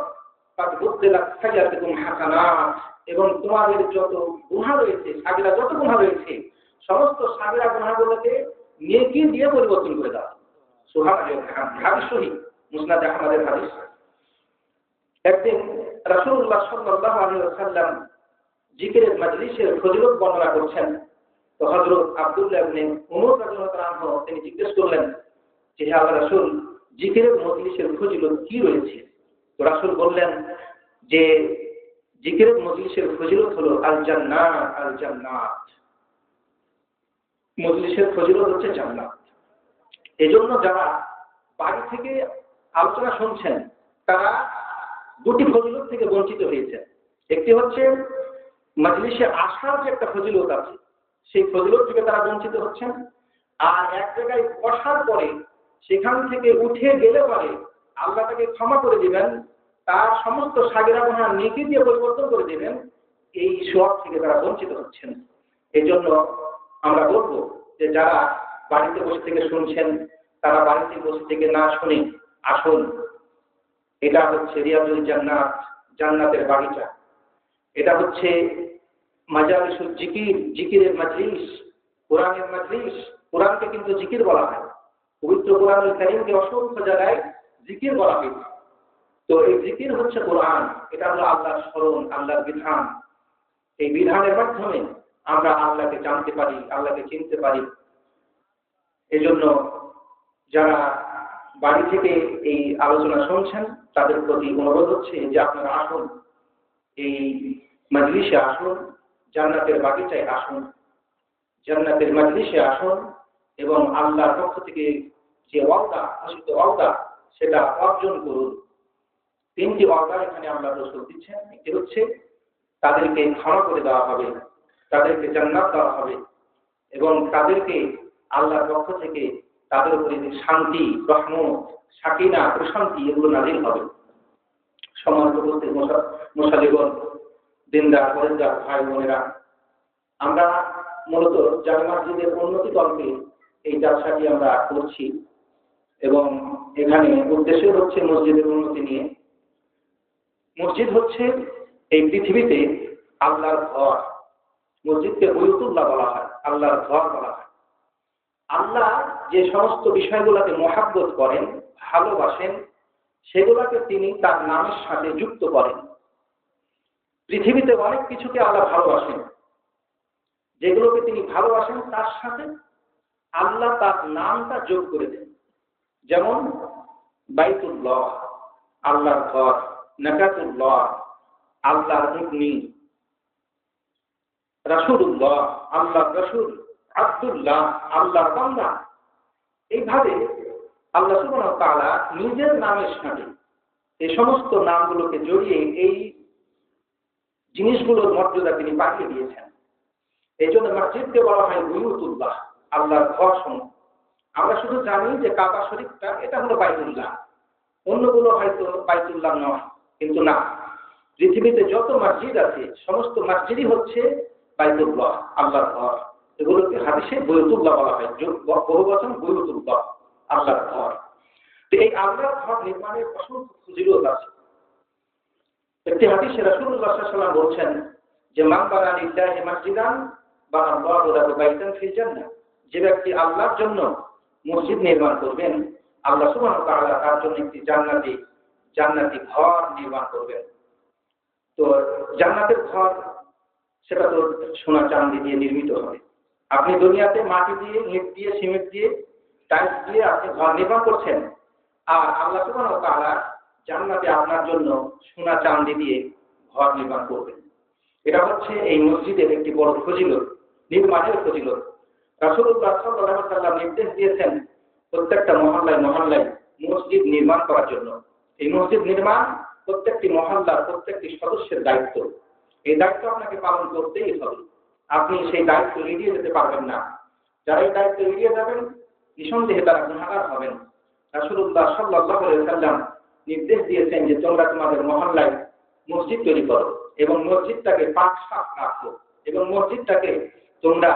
এবং তোমাদের যত গুনাহ রয়েছে, সাগিরা যত গুনাহ রয়েছে, সমস্ত সাগিরা গুনাহগুলোকে নেকি দিয়ে পরিবর্তন করে দাও। সুবহানাল্লাহ। হাদিস সহিহ, মুসনাদ আহমদের হাদিস। একদিন রাসূলুল্লাহ সাল্লাল্লাহু আলাইহি ওয়াসাল্লাম জিকিরের মাজলিসের ফজিলত বর্ণনা করছেন। তো হযরত আব্দুল্লাহ ইবনে উমর রাদিয়াল্লাহু আনহু তিনি জিজ্ঞেস করলেন যে হে আল্লাহর রাসূল, জিকিরের মজলিসের ফজিলত কি রয়েছে? তো রাসূল বললেন যে জিকিরের মজলিসের ফজিলত হলো আল জান্নাত, আল জান্নাত। মজলিসের ফজিলত হচ্ছে জান্নাত। এজন্য যারা বাড়ি থেকে আলোচনা শুনছেন তারা দুটি ফজিলত থেকে বঞ্চিত হয়েছে। একটি হচ্ছে মজলিসে আসার যে একটা ফজিলত আছে, সেই ফজিলত থেকে তারা বঞ্চিত হচ্ছেন। আর এক জায়গায় বসার পরে সেখান থেকে উঠে গেলে পরে আল্লাহ তাকে ক্ষমা করে দিবেন, তার সমস্ত সাগিরা গুনাহ নেকি দিয়ে পরিবর্তন করে দিবেন, এই সওয়াব থেকে তারা বঞ্চিত হচ্ছেন। এই জন্য আমরা বলবো যে যারা বাড়িতে বসে থেকে শুনছেন তারা বাড়িতে বসে থেকে না শুনে আসুন। এটা হচ্ছে রিয়াজুল জান্নাত, জান্নাতের বাগিচা। এটা হচ্ছে মাজালিসুল জিকির, জিকিরের মাজলিস, কোরআনের মাজলিস। কোরআনকে কিন্তু জিকির বলা হয়, পবিত্র কোরআনুল কারীমকে অসংখ্য জায়গায় জিকির বলা হয়েছে। তো এই জিকির হচ্ছে কোরআন, এটা হলো আল্লাহর স্মরণ, আল্লাহর বিধান। এই বিধানের মাধ্যমে আমরা আল্লাহকে জানতে পারি, আল্লাহকে চিনতে পারি। এজন্য যারা বাড়ি থেকে এই আলোচনা শুনছেন তাদের প্রতি অনুরোধ হচ্ছে যে আপনারা আসুন, এই মাজলিসে আসুন, জান্নাতের বাগিচায় আসুন, জান্নাতের মাজলিসে আসুন এবং আল্লাহর পক্ষ থেকে যে ওয়াদা, ঘোষিত ওয়াদা, সেটা অর্জন করুন। তিনটি ওয়াদা এখানে আল্লাহ রাসূল দিচ্ছেন। একটি হচ্ছে তাদেরকে ক্ষমা করে দেওয়া হবে, তাদেরকে জান্নাত দেওয়া হবে এবং তাদেরকে আল্লাহর পক্ষ থেকে তাদের উপরে শান্তি, রহমত, সাকিনা, প্রশান্তি এগুলো নাযিল হবে। সম্মানিত উপস্থিত মুসাল্লিগণ, দিনদার পরেজগার ভাই বোনেরা, আমরা মূলত জামে মসজিদের উন্নতি কল্পে এই জালসাটি আমরা করছি এবং এখানে উদ্দেশ্য হচ্ছে মসজিদের উন্নতি নিয়ে। মসজিদ হচ্ছে এই পৃথিবীতে আল্লাহর ঘর। মসজিদকে বৈতুল্লাহ বলা হয়, আল্লাহর ঘর বলা হয়। আল্লাহ যে সমস্ত বিষয়গুলোকে মহাব্বত করেন, ভালোবাসেন, সেগুলোকে তিনি তার নামের সাথে যুক্ত করেন। পৃথিবীতে অনেক কিছুকে আল্লাহ ভালোবাসেন, যেগুলোকে তিনি ভালোবাসেন তার সাথে আল্লাহ তার নামটা যোগ করে দেন। যেমন বাইতুল্লাহ, আল্লাহর ঘর, নাকাতুল্লাহ, আল্লাহর মুগনি, রাসূলুল্লাহ, আল্লাহর রাসূল, আব্দুল্লাহ, আল্লাহর বান্দা। এইভাবে আল্লাহ সুবহানাহু ওয়া তাআলা নিজের নামের সাথে এই সমস্ত নামগুলোকে জড়িয়ে এই জিনিসগুলোর মর্যাদা তিনি বাড়িয়ে দিয়েছেন। এই জন্য মসজিদকে বলা হয় বুয়ুতুল্লাহ, আল্লাহর ঘর সমূহ। আমরা শুধু জানি যে কাবা শরীফটা এটা হলো বাইতুল্লাহ, অন্যগুলো হয়তো বাইতুল্লাহ নয়, কিন্তু না, পৃথিবীতে যত মসজিদ আছে সমস্ত মসজিদই হচ্ছে বাইতুল্লাহ, আল্লাহর ঘর। এগুলোকে হাদিসে বুয়ুতুল্লাহ বলা হয়, বহুবচন বুয়ুতুল্লাহ, আল্লাহর ঘর। তো এই আল্লাহর ঘর নির্মাণের অসংখ্য ফজিলত আছে। একটি হাদিসে রাসূলুল্লাহ সাল্লাল্লাহু আলাইহি ওয়াসাল্লাম বলছেন যে মান বানা লিল্লাহি মাসজিদান বানাল্লাহু লাহু বাইতান ফিল জান্নাহ, যে ব্যক্তি আল্লাহর জন্য মসজিদ নির্মাণ করবেন আল্লাহ সুবহানাহু ওয়া তাআলা তার জন্য একটি জান্নাতি ঘর নির্মাণ করবেন। তো জান্নাতের ঘর সেটা তো সোনা চাঁদি দিয়ে নির্মিত হবে। আপনি দুনিয়াতে মাটি দিয়ে, ইট দিয়ে, সিমেন্ট দিয়ে, টাইলস দিয়ে আপনি ঘর নির্মাণ করছেন, আর আল্লাহ সুবহানাহু ওয়া তাআলা জান্নাতে আপনার জন্য সোনা চাঁদি দিয়ে ঘর নির্মাণ করবেন। এটা হচ্ছে এই মসজিদের একটি বড় ফজিলত, নির্মাণের ফজিলত। রাসূলুল্লাহ সাল্লাল্লাহু আলাইহি ওয়াসাল্লাম নির্দেশ দিয়েছেন প্রত্যেকটা মহল্লায় মহল্লায় মসজিদ নির্মাণ করার জন্য। এই মসজিদ নির্মাণ প্রত্যেকটি মহল্লার প্রত্যেকটি সদস্যের দায়িত্ব। এই দায়িত্ব আপনাকে পালন করতেই হবে। আপনি সেই দায়িত্ব এড়িয়ে যেতে পারবেন না। যারা এই দায়িত্ব এড়িয়ে যাবেন নিঃসন্দেহে তারা গুনাহগার হবেন। রাসূলুল্লাহ সাল্লাল্লাহু আলাইহি ওয়াসাল্লাম নির্দেশ দিয়েছেন যে তোমরা তোমাদের মহল্লায় মসজিদ তৈরি করো এবং মসজিদটাকে পাক সাফ রাখো এবং মসজিদটাকে তোমরা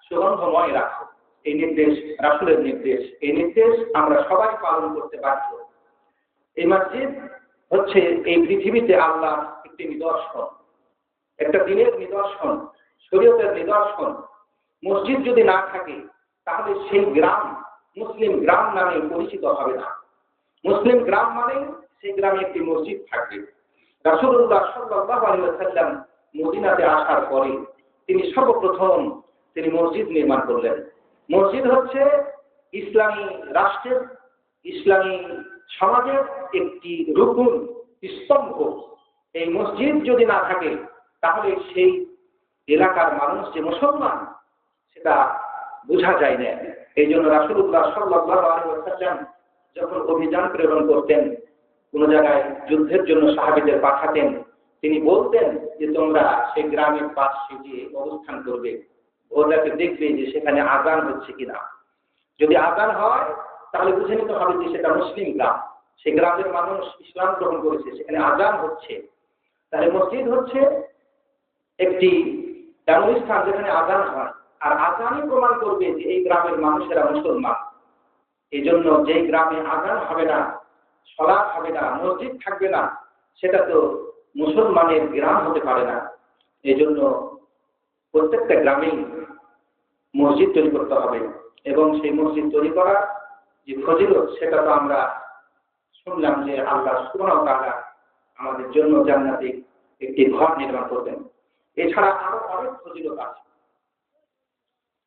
সুগন্ধময় রাখো। এই নির্দেশ রাসূলের নির্দেশ। এই নির্দেশ আমরা সবাই পালন করতে বাধ্য। এই মসজিদ হচ্ছে এই পৃথিবীতে আল্লাহর একটি নিদর্শন, একটা দিনের নিদর্শন, শরীয়তের নিদর্শন। মসজিদ যদি না থাকে তাহলে সেই গ্রাম মুসলিম গ্রাম নামে পরিচিত হবে না। মুসলিম গ্রাম মানে সেই গ্রামে একটি মসজিদ থাকবে। রাসূলুল্লাহ সাল্লাল্লাহু আলাইহি ওয়াসাল্লাম মদিনাতে আসার পরে তিনি সর্বপ্রথম মসজিদ নির্মাণ করলেন। মসজিদ হচ্ছে ইসলামী রাষ্ট্রের, ইসলামী সমাজের একটি রুকুন, স্তম্ভ। এই মসজিদ যদি না থাকে তাহলে সেই এলাকার মানুষ যে মুসলমান সেটা বোঝা যায় না। এই জন্য রাসূলুল্লাহ সাল্লাল্লাহু আলাইহি ওয়াসাল্লাম যখন অভিযান প্রেরণ করতেন, কোন জায়গায় যুদ্ধের জন্য সাহাবীদের পাঠাতেন, তিনি বলতেন যে তোমরা সেই গ্রামের পাশে গিয়ে অবস্থান করবে, ওদেরকে দেখবে যে সেখানে আযান হচ্ছে কিনা। যদি আযান হয় তাহলে বুঝে নিতে হবে যে সেটা মুসলিম গ্রাম, সেই গ্রামের মানুষ ইসলাম গ্রহণ করেছে, সেখানে আযান হচ্ছে। তাহলে মসজিদ হচ্ছে একটি এমন স্থান যেখানে আযান হয়, আর আযানই প্রমাণ করবে যে এই গ্রামের মানুষেরা মুসলমান। এই জন্য যেই গ্রামে আযান হবে না, সালাত হবে না, মসজিদ থাকবে না, সেটা তো মুসলমানের গ্রাম হতে পারে না। এই জন্য প্রত্যেকটা গ্রামেই মসজিদ তৈরি করতে হবে এবং সেই মসজিদ তৈরি করার যে ফজিলত সেটা তো আমরা শুনলাম যে আল্লাহ সুবহানাহু ওয়া তাআলা আমাদের জন্য জান্নাতে একটি ঘর নির্মাণ করবেন। এছাড়া আরো অনেক ফজিলত আছে।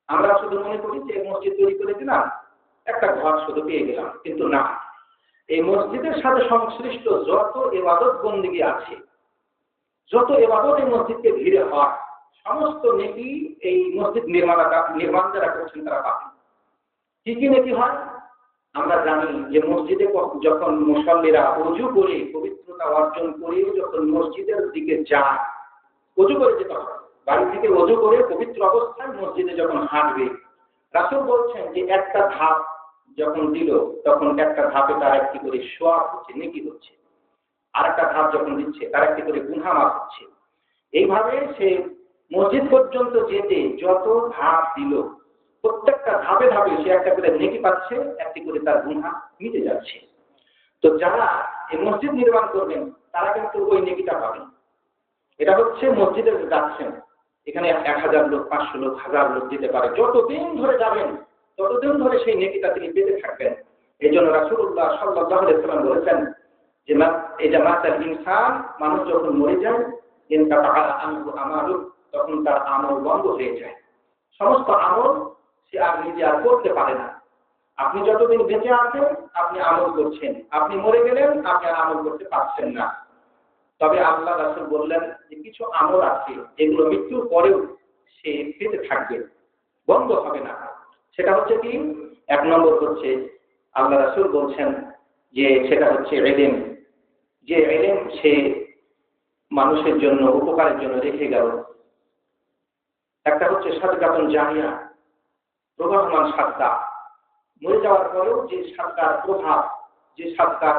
আমরা শুধু মনে করি যে মসজিদ তৈরি করে দিলাম, একটা ঘর শুধু পেয়ে গেলাম, কিন্তু না, এই মসজিদের সাথে সংশ্লিষ্ট যত ইবাদত বন্দেগী আছে, যত ইবাদত এই মসজিদকে ঘিরে হয়, সমস্ত নেকি এই মসজিদ নির্মাণ যারা করছেন তারা পাবেন। কি কি নেকি হয় আমরা জানি যে মসজিদে যখন মুসল্লিরা ওযু করে পবিত্রতা অর্জন করে যখন মসজিদের দিকে যায়, ওযু করে যেতে হবে, বাড়ি থেকে ওযু করে পবিত্র অবস্থায় মসজিদে যখন হাঁটবে, রাসূল বলছেন যে একটা ধাপ যখন দিল তখন একটা ধাপে তার একটি করে সওয়াব হচ্ছে, নেকি হচ্ছে, আর একটা ধাপ যখন দিচ্ছে তার একটি করে গুনাহ মাফ হচ্ছে। এইভাবে সে মসজিদ পর্যন্ত যেতে যত ধাপ দিল প্রত্যেকটা ধাপে ধাপে সে একটা করে নেকি পাচ্ছে, একটি করে তার গুনাহ মিটে যাচ্ছে। তো যারা এই মসজিদ নির্মাণ করবেন তারা কিন্তু ওই নেকিটা পাবেন। এটা হচ্ছে মসজিদে যাচ্ছেন, এখানে 1000 লোক, 500 লোক, 1000 লোক যেতে পারে, যতদিন ধরে যাবেন ততদিন ধরে সেই নেকিটা তিনি পেতে থাকবেন। এই জন্য রাসূলুল্লাহ সাল্লাল্লাহু আলাইহি ওয়াসাল্লাম বলেছেন যে এই জামাতাল ইনসান, মানুষ যখন মরে যায় তখন তার আমল বন্ধ হয়ে যায়, সমস্ত আমল সে আর নিজে আর করতে পারে না। আপনি যতদিন বেঁচে আছেন আপনি আমল করছেন, আপনি মরে গেলেন আপনি আর আমল করতে পারছেন না। তবে আল্লাহ রাসূল বললেন যে কিছু আমল আছে এগুলো মৃত্যুর পরেও সে পেতে থাকবে, বন্ধ হবে না। সেটা হচ্ছে কি? 1 নম্বর হচ্ছে আল্লাহ রাসূল বলছেন যে সেটা হচ্ছে ইলম, যে ইলম সে মানুষের জন্য উপকারের জন্য রেখে গেল। একটা হচ্ছে সাদকাতুন জারিয়া, প্রবাহমান সাদকা, মরে যাওয়ার পরেও যে সাদকার প্রভাব, যে সাদকার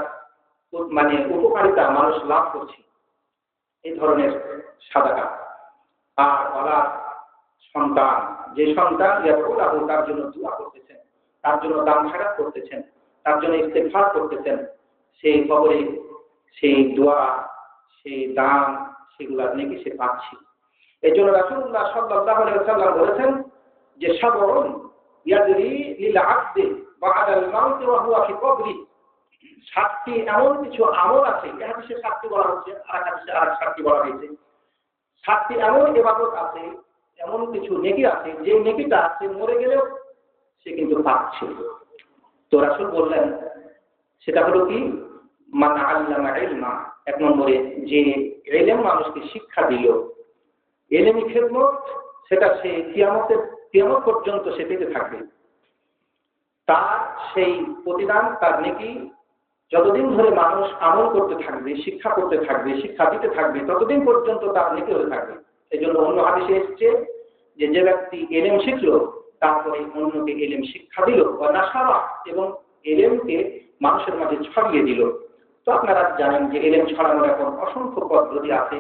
মানে উপকারিতা মানুষ লাভ করছে, এই ধরনের সাদকা। আর ওলাদ, সন্তান, যে সন্তান তার জন্য দোয়া করতেছেন, তার জন্য দান খায়রাত করতেছেন, তার জন্য ইস্তেগফার করতেছেন, সেই কবরে সেই দোয়া, সেই দান, সেগুলা নাকি সে পাচ্ছে। এই জন্য রাসূলুল্লাহ সাল্লাল্লাহু আলাইহি ওয়াসাল্লাম বলেছেন যে সাবরুন ইয়াজরি লিল আবদি বা'দা আল মাউত ওয়া হুয়া ফি কবরি। 7টি এমন কিছু আমল আছে, এই হাদিসে 7টি বলা হচ্ছে, আর হাদিসে আর 7টি বলা হয়েছে। 7টি এমন ইবাদত আছে, এমন কিছু নেকি আছে যে নেকিটা সে মরে গেলেও সে কিন্তু পাচ্ছে। তো রাসূল বললেন সেটা হলো কি? মান আল্লামা ইলমা, 1 নম্বরে যে ইলম মানুষকে শিক্ষা দিল, ইলমি খিদমত, সেটা সে কিয়ামত পর্যন্ত সে পেতে থাকবে। তার সেই প্রতিদান, তার নেকি যতদিন ধরে মানুষ আমল করতে থাকবে, শিক্ষা করতে থাকবে, শিক্ষা দিতে থাকবে, ততদিন পর্যন্ত তার নেকি হতে থাকবে। এই জন্য অন্য হাদিসে এসেছে যে ব্যক্তি এলেম শিখলো তারপরে অন্যকে এলেম শিক্ষা দিল বা নাসারা, এবং এলেমকে মানুষের মাঝে ছড়িয়ে দিল। তো আপনারা জানেন যে এলেম ছড়ানোর এখন অসংখ্য পদ্ধতি আছে,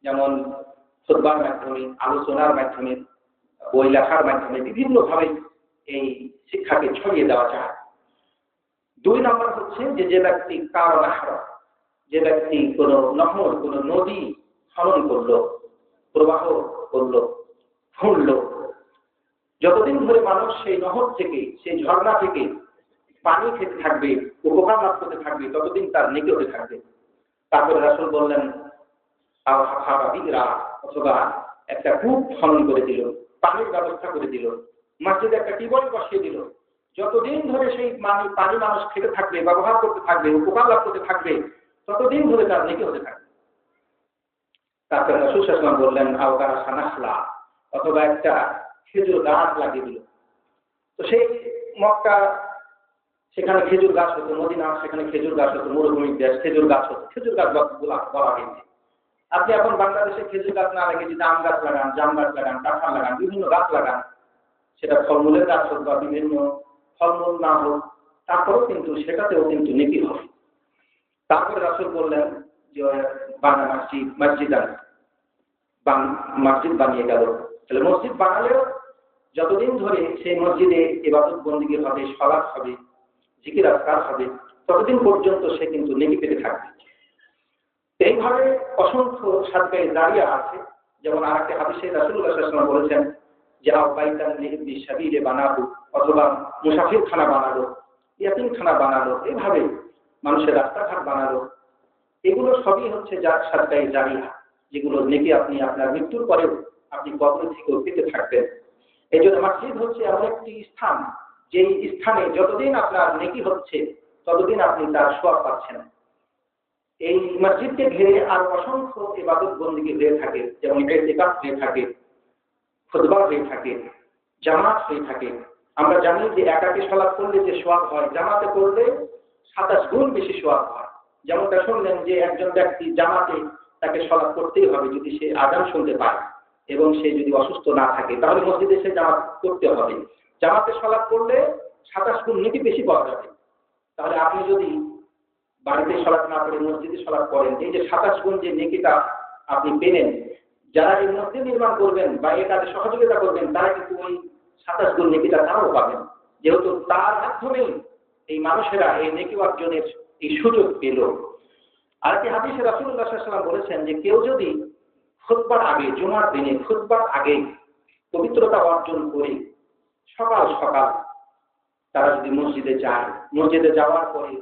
যেমন খুতবার মাধ্যমে, আলোচনার মাধ্যমে, বই লেখার মাধ্যমে বিভিন্নভাবে এই শিক্ষাকে ছড়িয়ে দেওয়া যায়। 2 নম্বর হচ্ছে যে ব্যক্তি কার নাহরা, যে ব্যক্তি কোনো নহর, কোনো নদী খনন করলো, প্রবাহ করলো, খুঁড়লো, যতদিন ধরে মানুষ সেই নহর থেকে, সেই ঝর্ণা থেকে পানি খেতে থাকবে, উপকার লাভ করতে থাকবে, ততদিন তার নেকি হতে থাকবে। তারপরে রাসূল বললেন অথবা একটা কূপ খনন করে দিল, পানির ব্যবস্থা করে দিল, মসজিদে একটা টিউবওয়েল বসিয়ে দিল, যতদিন ধরে সেই পানি মানুষ খেতে থাকবে, ব্যবহার করতে থাকবে, উপকার লাভ করতে থাকবে, ততদিন ধরে তার নেকি হতে থাকবে। তারপরে রাসূল সাল্লাল্লাহু আলাইহি ওয়াসাল্লাম বললেন আওকারা সানাখলা, অথবা একটা খেজুর গাছ লাগিয়ে দিল। তো সেই মক্কা, সেখানে খেজুর গাছ হতো, মদিনা সেখানে খেজুর গাছ হতো, মরুভূমির দেশ, খেজুর গাছ হতো, খেজুর গাছ বলা হয়েছে। আপনি এখন বাংলাদেশে খেজুর গাছ না লাগিয়ে যদি আম গাছ লাগান, জাম গাছ লাগান, কাঁঠাল লাগান, বিভিন্ন গাছ লাগান, সেটা ফলমূলের গাছ হোক বা বিভিন্ন ফলমূল না হোক, তারপরেও কিন্তু সেটাতেও কিন্তু নেকি হবে। তারপরে রাসূল বললেন যে বানা মসজিদ বানিয়ে গেল। তাহলে মসজিদ বানালেও যতদিন ধরে সেই মসজিদে ইবাদত বন্দেগী হবে, সালাত হবে, জিকির আজকার হবে, ততদিন পর্যন্ত সে কিন্তু নেকি পেতে থাকবে। এইভাবে অসংখ্য সাদকায়ে জারিয়া আছে। যেমন আরেকটি হাদিসে রাসূলুল্লাহ সাল্লাল্লাহু আলাইহি ওয়াসাল্লাম বলেছেন যে বাইতান লিবনি সাবিলে বানাবো, অথবা মুসাফির খানা বানালো, ইয়াতিম খানা বানালো, এইভাবে মানুষের রাস্তাঘাট বানালো। এগুলো সবই হচ্ছে যার সাদকায়ে জারিয়া, যেগুলো নেকি আপনি আপনার মৃত্যুর পরেও আপনি কবর থেকেও পেতে থাকবেন। এই জন্য মসজিদ হচ্ছে এমন একটি স্থান, যেই স্থানে যতদিন আপনার নেকি হচ্ছে ততদিন আপনি তার সওয়াব পাচ্ছেন। এই মসজিদকে ঘিরে আর অসংখ্য ইবাদত বন্দেগী হয়ে থাকে, যেমন ইতিকাফ হয়ে থাকে, খুতবা হয়ে থাকে, জামাত হয়ে থাকে। আমরা জানি যে একাকী সালাত করলে যে সওয়াব হয়, জামাতে করলে 27 গুণ বেশি সওয়াব হয়। যেমনটা শুনলেন যে একজন ব্যক্তি জামাতে তাকে সালাত করতেই হবে যদি সে আযান শুনতে পায় এবং সে যদি অসুস্থ না থাকে, তাহলে মসজিদে সে জামাত করতে হবে। জামাতে সালাত করলে 27 গুণ নেকি বেশি পাওয়া যাবে। তাহলে আপনি যদি বাড়িতে সালাত না করে মসজিদে সালাত করেন, এই যে 27 গুণ যে নেকিটা আপনি পেলেন, যারা এই মসজিদ নির্মাণ করবেন বা এই কাজে সহযোগিতা করবেন, তারা কিন্তু ওই 27 গুণ নেকিটা তারাও পাবেন, যেহেতু তার মাধ্যমেই এই মানুষেরা এই নেকি অর্জনের এই সুযোগ পেল। আর কি হাদিসে রাসূলুল্লাহ সাল্লাল্লাহু আলাইহি ওয়াসাল্লাম বলেছেন যে কেউ যদি খুতবার আগে, জুমার দিনে খুতবার আগে পবিত্রতা অর্জন করে সকাল সকাল তারা যদি মসজিদে যায়, মসজিদে যাওয়ার পরে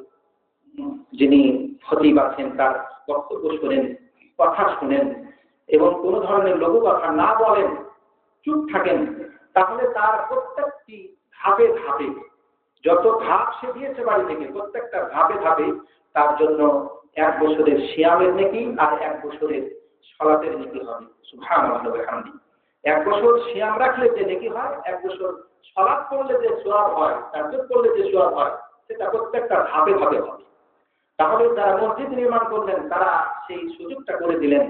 যিনি খতিব আছেন তার বক্তব্য শোনেন, কথা শুনেন এবং কোনো ধরনের লঘু কথা না বলেন, চুপ থাকেন, তাহলে তার প্রত্যেকটি ধাপে ধাপে, যত ধাপ সে দিয়েছে বাড়ি থেকে, প্রত্যেকটা ধাপে ধাপে তার জন্য 1 বছরের সিয়ামের নেকি আর 1 বছরের সালাতের নেকি হবে। সুবহানাল্লাহ ওয়া বিহামদিহি। 1 বছর সিয়াম রাখলে যে নেকি হয়, 1 বছর সালাত করলে যে সওয়াব হয়, তাহাজ্জুদ করলে যে সওয়াব হয়, সেটা প্রত্যেকটা ধাপে ধাপে হবে। তাহলে যারা মসজিদ নির্মাণ করলেন তারা সেই সুযোগটা করে দিলেন,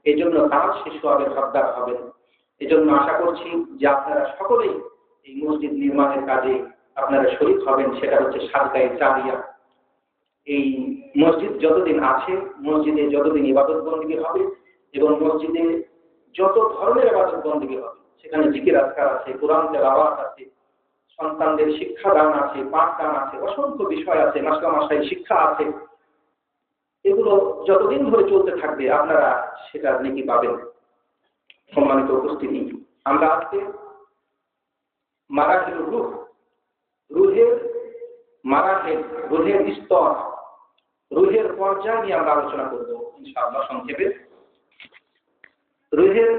এই জন্য তারা সেই সওয়াবের হকদার হবেন। এই জন্য আশা করছি যে আপনারা সকলেই এই মসজিদ নির্মাণের কাজে আপনারা শরীক হবেন। সেটা হচ্ছে সাদকায়ে জারিয়া। এই মসজিদ যতদিন আছে, মসজিদে যতদিন ইবাদত বন্দেগী হবে এবং মসজিদে যত ধরনের ইবাদত বন্দেগী হবে, সেখানে জিকির আজকার আছে, কোরআন তেলাওয়াত আছে, সন্তানদের শিক্ষাদান আছে, পাঠদান আছে, অসংখ্য বিষয় আছে, মাসলামাশাই শিক্ষা আছে, এগুলো যতদিন ধরে চলতে থাকবে আপনারা সেটার নেকি পাবেন। সম্মানিত উপস্থিতি, আমরা আজকে মারাহিল রূহ, রুহের মারাহিল, রুহের স্তর, রুহের পর্যায় নিয়ে আমরা আলোচনা করব ইনশাআল্লাহ সংক্ষেপে। রুহের,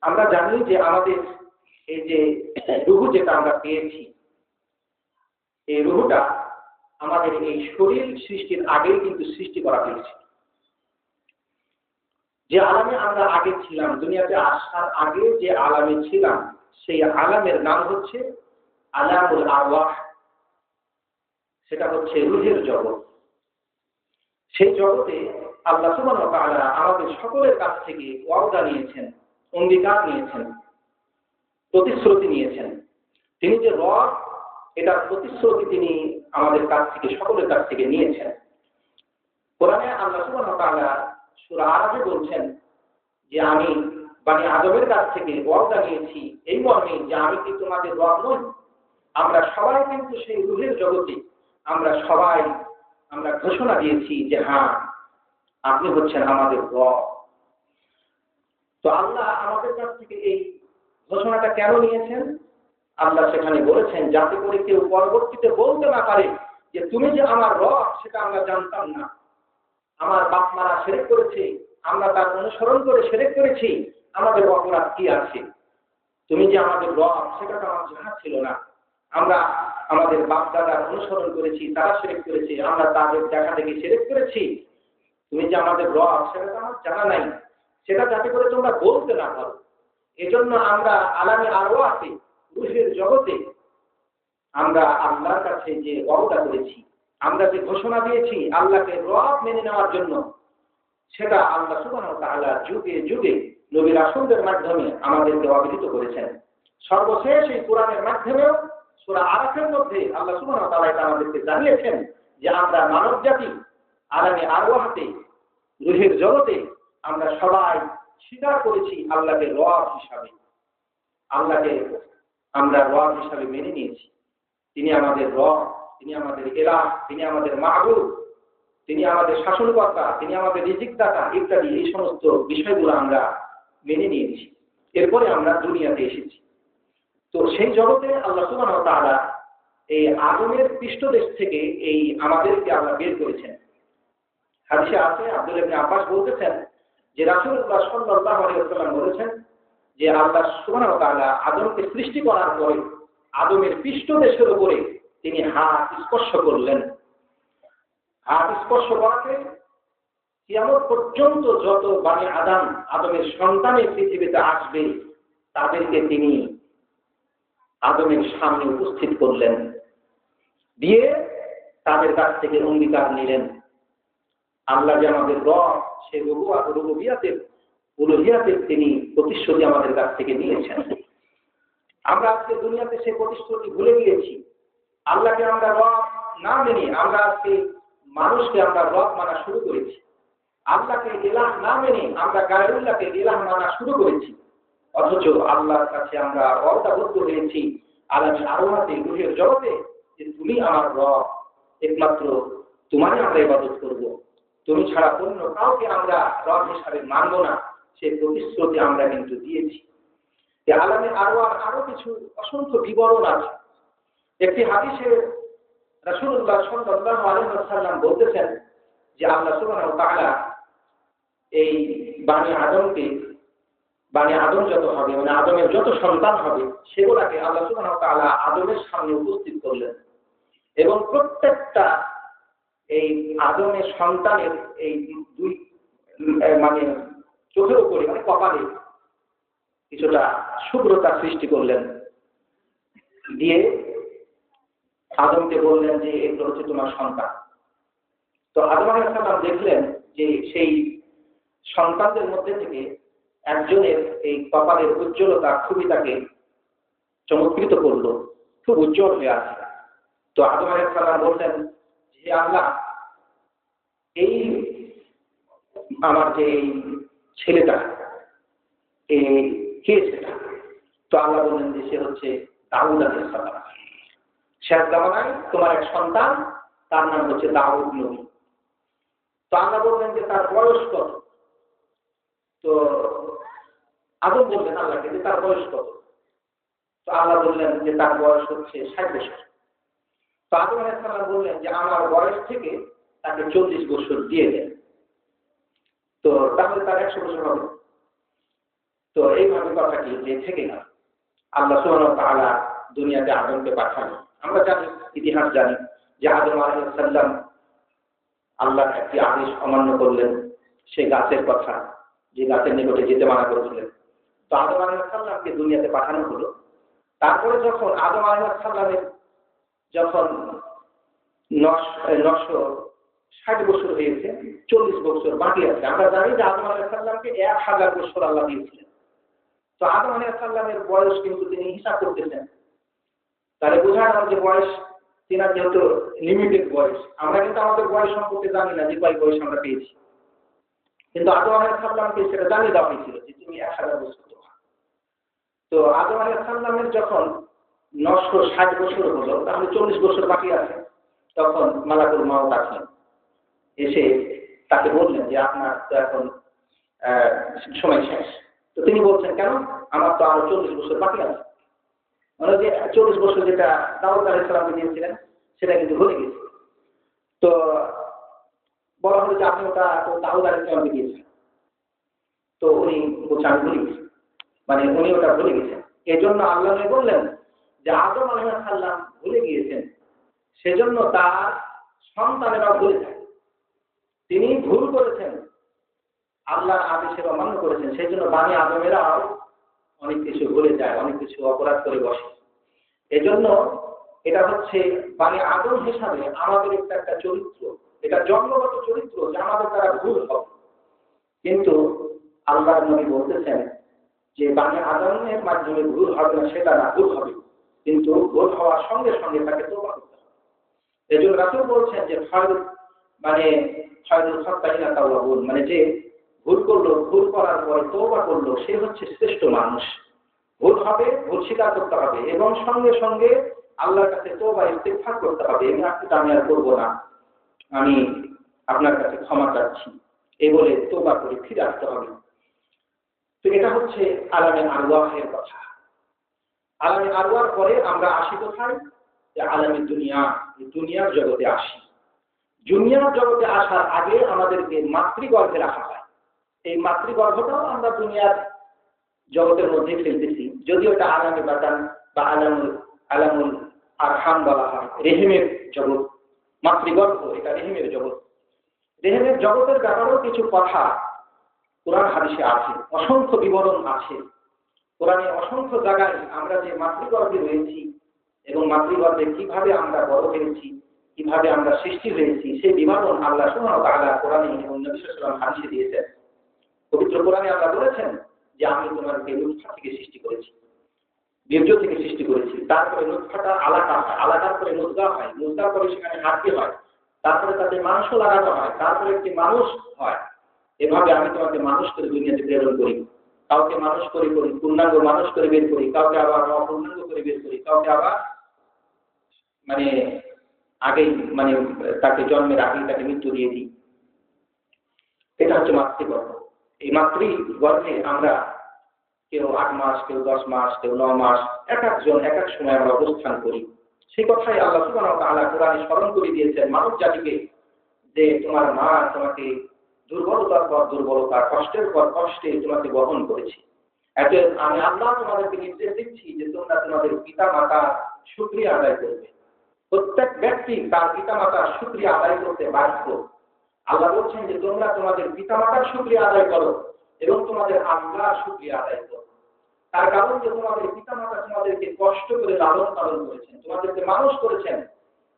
আমরা জানি যে আমাদের এই যে রুহ যেটা আমরা পেয়েছি, এই রুহটা আমাদের এই শরীর সৃষ্টির আগেই কিন্তু সৃষ্টি করা হয়েছে। যে আলামে আমরা আগে ছিলাম, দুনিয়াতে আসার আগে যে আলামে ছিলাম, সেই আলামের নাম হচ্ছে আলামুল আরওয়াহ, সেটা হচ্ছে রূহের জগৎ। সেই জগতে আল্লাহ সুবহানাহু ওয়া তাআলা আমাদের সকলের কাছ থেকে ওয়াদা নিয়েছেন, অঙ্গীকার নিয়েছেন, প্রতিশ্রুতি নিয়েছেন। তিনি যে রব, এটার প্রতিশ্রুতি তিনি আমাদের কাছ থেকে, সকলের কাছ থেকে নিয়েছেন। কোরআনে আল্লাহ সুবহানাহু ওয়া তাআলা সূরা আরাফে বলছেন যে আমি বনি আদমের কাছ থেকে ওয়াদা নিয়েছি এই মর্মে যে আমি কি তোমাদের রব নই। আমরা সবাই কিন্তু সেই রূহের জগতে আমরা ঘোষণা দিয়েছি যে হ্যাঁ, আপনি হচ্ছেন আমাদের রব। তো আল্লাহ আমাদের কাছ থেকে এই ঘোষণাটা কেন নিয়েছেন? আল্লাহ সেখানে বলেছেন যাতে করে কেউ পরবর্তীতে বলতে না পারে যে তুমি যে আমার রব সেটা আমরা জানতাম না, আমার বাপ মারা শিরক করেছে, আমরা তার অনুসরণ করে শিরক করেছি, আমাদের অপরাধ কি আছে? তুমি যে আমাদের রব সেটা তো আমার জানা ছিল না। আমরা আমাদের বাপ দাদার অনুসরণ করেছি, তারা শিরক করেছে, আমরা তাদের দেখা দেখি শিরক করেছি। তুমি যে আমাদের রব সেটা তো আমার জানা নাই, সেটা যাতে করে তোমরা বলতে না পারো। এজন্য আমরা আলামে আরওয়াহে, রূহের জগতে আমরা আল্লাহর কাছে যে ওয়াদা করেছি, আমরা যে ঘোষণা দিয়েছি আল্লাহকে রব মেনে নেওয়ার জন্য, সেটা আল্লাহ সুবহানাহু ওয়া তাআলা যুগে যুগে নবী রাসূলদের মাধ্যমে আমাদেরকে অবহিত করেছেন। সর্বশেষ এই কোরআনের মাধ্যমে সূরা আরাফের মধ্যে আল্লাহ সুবহানাহু ওয়া তাআলা এটা আমাদেরকে জানিয়েছেন যে আমরা মানব জাতি আলামে আরওয়াহতে, রূহের জগতে আমরা সবাই স্বীকার করেছি আল্লাহকে রব হিসাবে। আল্লাহকে আমরা রব হিসাবে মেনে নিয়েছি। তিনি আমাদের রব, তিনি আমাদের ইলাহ, তিনি আমাদের মাহবুব, তিনি আমাদের শাসনকর্তা, তিনি আমাদের রিজিকদাতা ইত্যাদি এই সমস্ত বিষয়গুলো আমরা মেনে নিয়েছি। এরপরে আমরা দুনিয়াতে এসেছি। তো সেই জগতে আল্লাহ সুবহানাহু ওয়া তাআলা এই আদমের পৃষ্ঠদেশ থেকে এই আমাদেরকে আল্লাহ বের করেছেন। হাদিসে আছে, আব্দুল্লাহ ইবনে আব্বাস বলতেছেন যে রাসূলুল্লাহ সাল্লাল্লাহু আলাইহি ওয়াসাল্লাম বলেছেন যে আল্লাহ সুবহানাহু ওয়া তাআলা আদমকে সৃষ্টি করার পরে আদমের পৃষ্ঠদেশের উপরে তিনি হাত স্পর্শ করলেন। হাত স্পর্শ করাতে কিয়ামত পর্যন্ত যত বনি আদমের সন্তানের পৃথিবীতে আসবে তাদেরকে তিনি আদমের সামনে উপস্থিত করলেন, দিয়ে তাদের কাছ থেকে অঙ্গীকার নিলেন আল্লাহ যে আমাদের রব, সে রুবুবিয়াতের উলুহিয়াতের তিনি প্রতিশ্রুতি আমাদের কাছ থেকে নিয়েছেন। আমরা আজকে দুনিয়াতে সেই প্রতিশ্রুতি ভুলে গিয়েছি। আল্লাহকে আমরা রব না মেনে আমরা আজকে মানুষকে আমরা রব মানা শুরু করেছি। আল্লাহকে ইলাহ না মেনে আমরা গায়রুল্লাহকে ইলাহ মানা শুরু করেছি। অথচ আল্লাহর কাছে আমরা ওয়াদাবদ্ধ হয়েছি আলামে আরওয়াহে, রূহের জগতে যে তুমি আমার রব, একমাত্র তোমারই আমরা ইবাদত করব, তুমি ছাড়া অন্য কাউকে আমরা রব হিসাবে মানব না। সেই প্রতিশ্রুতি আমরা কিন্তু দিয়েছি। এই আলামে আরওয়াহ আরো কিছু অসংখ্য বিবরণ আছে। একটি হাদিসে রাসূলুল্লাহ সাল্লাল্লাহু আলাইহি ওয়াসাল্লাম বলতেছেন যে আল্লাহ সুবহানাহু ওয়া তাআলা এই বানি আদম যত হবে, মানে আদমের যত সন্তান হবে সেগুলাকে আল্লাহ সুবহানাহু ওয়া তাআলা আদমের সামনে উপস্থিত করলেন এবং প্রত্যেকটা এই আদমের সন্তানের এই দুই মানে চোখের উপরে, মানে কপালে কিছুটা শুভ্রতা সৃষ্টি করলেন, দিয়ে আদমকে বললেন যে এগুলো হচ্ছে তোমার সন্তান। তো আদম আলাইহিস সালাম দেখলেন যে সেই সন্তানদের মধ্যে থেকে একজনের এই কপালের উজ্জ্বলতা খুবই তাকে চমৎকৃত করলো, খুব উজ্জ্বল হয়ে আছে। তো আদম আলাইহিস সালাম বললেন যে আল্লাহ, এই আমার যে এই ছেলেটা কে সেটা? তো আল্লাহ বললেন যে সে হচ্ছে দাউদ আলাইহিস সালাম। শেষ জামানায় তোমার এক সন্তান, তার নাম হচ্ছে দাউদ নবী। তো আল্লাহ বললেন যে তার বয়স কত? তো আদম বললেন আল্লাহকে যে তার বয়স কত? তো আল্লাহ বললেন যে তার বয়স হচ্ছে 60 বছর। তো আদম আলাইহিস সালাম বললেন যে আমার বয়স থেকে তাকে 40 বছর দিয়ে দেন, তো তাহলে তার 100 বছর হবে। তো এইভাবে কথাটি যে থেকে গেল। আল্লাহ সুবহানাহু ওয়া তাআলা দুনিয়াতে আদমকে পাঠালেন। আমরা জানি, ইতিহাস জানি যে আদম আলাইহিস সালাম আল্লাহর একটি আদেশ অমান্য করলেন, সেই গাছের কথা, যে গাছের নিকটে যেতে মানা করেছিলেন। তো আদম আলাইহিস সালামকে দুনিয়াতে পাঠানো হলো। তারপরে যখন আদম আলাইহিস সালামের যখন 960 বছর হয়েছে, 40 বছর বাকি আছে। আমরা জানি যে আদম আলাইহিস সালামকে 1000 বছর আল্লাহ দিয়েছিলেন। তো আদম আলাইহিস সালামের বয়স কিন্তু তিনি হিসাব করতেছেন, তাহলে বোঝা গেল যে বয়স তিনার যেহেতু লিমিটেড বয়স। আমরা কিন্তু আমাদের বয়স সম্পর্কে জানি না যে কয় বয়স আমরা পেয়েছি, কিন্তু আদম আলাইহিস সালামকে সেটা জানিয়ে দেওয়া হয়েছিল যে তুমি 1000 বছর। তো আদম আলাইহিস সালামের যখন 960 বছর হলো, তাহলে 40 বছর বাকি আছে। তখন মালাকুল মাউত আসলেন, এসে তাকে বললেন যে আপনার তো এখন সময় শেষ। তো তিনি বলছেন কেন, আমার তো আরো 40 বছর বাকি আছে। মানে যে 40 বছর যেটা দাউদ আলাইহিস সালামকে দিয়েছিলেন সেটা কিন্তু ভুলে গেছে। তো বলা হলো যে আপনি ওটা তো দাউদ আলাইহিস সালামকে দিয়েছেন। তো উনি বলছেন আমি ভুলে গেছি, মানে উনি ওটা ভুলে গেছেন। এই জন্য আল্লাহ বললেন যে আদম আলাইহিস সালাম ভুলে গিয়েছেন, সেজন্য তার সন্তানেরা ভুলে যায়। তিনি ভুল করেছেন, আল্লাহর আদেশের অমান্য করেছেন, সেই জন্য বানি আদমেরাও অনেক কিছু ভুলে যায়, অনেক কিছু অপরাধ করে বসে। এজন্য এটা হচ্ছে বানি আদম হিসাবে আমাদের একটা চরিত্র, এটা জন্মগত চরিত্র যে আমাদের দ্বারা ভুল হবে। কিন্তু আল্লাহর নবী বলতেছেন যে বানি আদমের মাধ্যমে ভুল হবে না, সেটা না, ভুল হবে, কিন্তু ভুল হওয়ার সঙ্গে সঙ্গে তাকে তওবা করতে হবে। এজন্য রাসূল বলছেন যে খায়রুল খাত্তাইনা তাওয়াবুন, মানে যে ভুল করলো, ভুল করার পরে তওবা করলো, সে হচ্ছে শ্রেষ্ঠ মানুষ। ভুল হবে, ভুল স্বীকার করতে হবে এবং সঙ্গে সঙ্গে আল্লাহর কাছে তওবা ইস্তিগফার করতে হবে। আমি আর করবো না, আমি আপনার কাছে ক্ষমা চাচ্ছি, এই বলে তওবা করে ফিরে আসতে হবে। তো এটা হচ্ছে আলামে আরওয়াহের কথা। আলামে আরওয়ার পরে আমরা আসি কোথায়, যে আলামে দুনিয়া, দুনিয়ার জগতে আসি। দুনিয়ার জগতে আসার আগে আমাদেরকে মাতৃগর্ভে রাখা হয়। এই মাতৃগর্ভটাও আমরা দুনিয়ার জগতের মধ্যে ফেলতেছি, যদিও এটা আলামে বাতান বা আলামুল আরহাম বলা হয়, রেহেমের জগৎ। মাতৃগর্ভ এটা রেহেমের জগৎ। রেহেমের জগতের ব্যাপারেও কিছু কথা কোরআন হাদিসে আছে, অসংখ্য বিবরণ আছে। কোরআনে অসংখ্য জায়গায় আমরা যে মাতৃগর্ভে রয়েছি এবং মাতৃগর্ভে কিভাবে আমরা বড় হয়েছি, কিভাবে আমরা সৃষ্টি হয়েছি, সেই বিবরণ আল্লাহ সুবহানাহু ওয়া তাআলা কোরআনে এবং নবী সাল্লাল্লাহু আলাইহি ওয়াসাল্লাম হাদিসে দিয়েছেন। পবিত্র কোরআনে আল্লাহ বলেছেন যে আমি তোমাকে নুতফা থেকে সৃষ্টি করেছি, বীর্য থেকে সৃষ্টি করেছি। তারপরে নুতফাটা আলাদা হয়, আলাদার পরে মুদগা হয়, মুদগার পরে সেখানে হাড়কি হয়, তারপরে তাতে মাংস লাগানো হয়, তারপরে একটি মানুষ হয়। এভাবে আমি তোমাকে মানুষ করে দুনিয়াতে প্রেরণ করি। কাউকে মানুষ করে পূর্ণাঙ্গ মানুষ করে বের করি, কাউকে আবার অপূর্ণাঙ্গ করে বের করি, কাউকে আবার মানে আগেই মানে তাকে জন্মের আগেই তাকে মৃত্যু দিয়ে দিই। এটা হচ্ছে মাতৃগর্ভ। এই মাতৃগর্ভে আমরা কেউ 8 মাস, কেউ 10 মাস, কেউ 9 মাস, এক একজন এক এক সময় আমরা অবস্থান করি। সেই কথাই আল্লাহ সুবহানাহু ওয়া তাআলা কোরআনে স্মরণ করে দিয়েছেন মানব জাতিকে, যে তোমার মা তোমাকে দুর্বলতার পর দুর্বলতা, কষ্টের পর কষ্টে তোমাকে বহন করেছি। এতে আমি আল্লাহ তোমাদেরকে নির্দেশ দিচ্ছি যে তোমরা তোমাদের পিতা মাতার শুকরিয়া আদায় করবে। প্রত্যেক ব্যক্তি তার পিতা মাতার শুকরিয়া আদায় করতে বাধ্য। আল্লাহ বলছেন যে তোমরা তোমাদের পিতা মাতার শুকরিয়া আদায় করো এবং তোমাদের আল্লাহর শুকরিয়া আদায় করো। তার কারণ যে তোমাদের পিতা মাতা তোমাদেরকে কষ্ট করে লালন পালন করেছেন, তোমাদেরকে মানুষ করেছেন।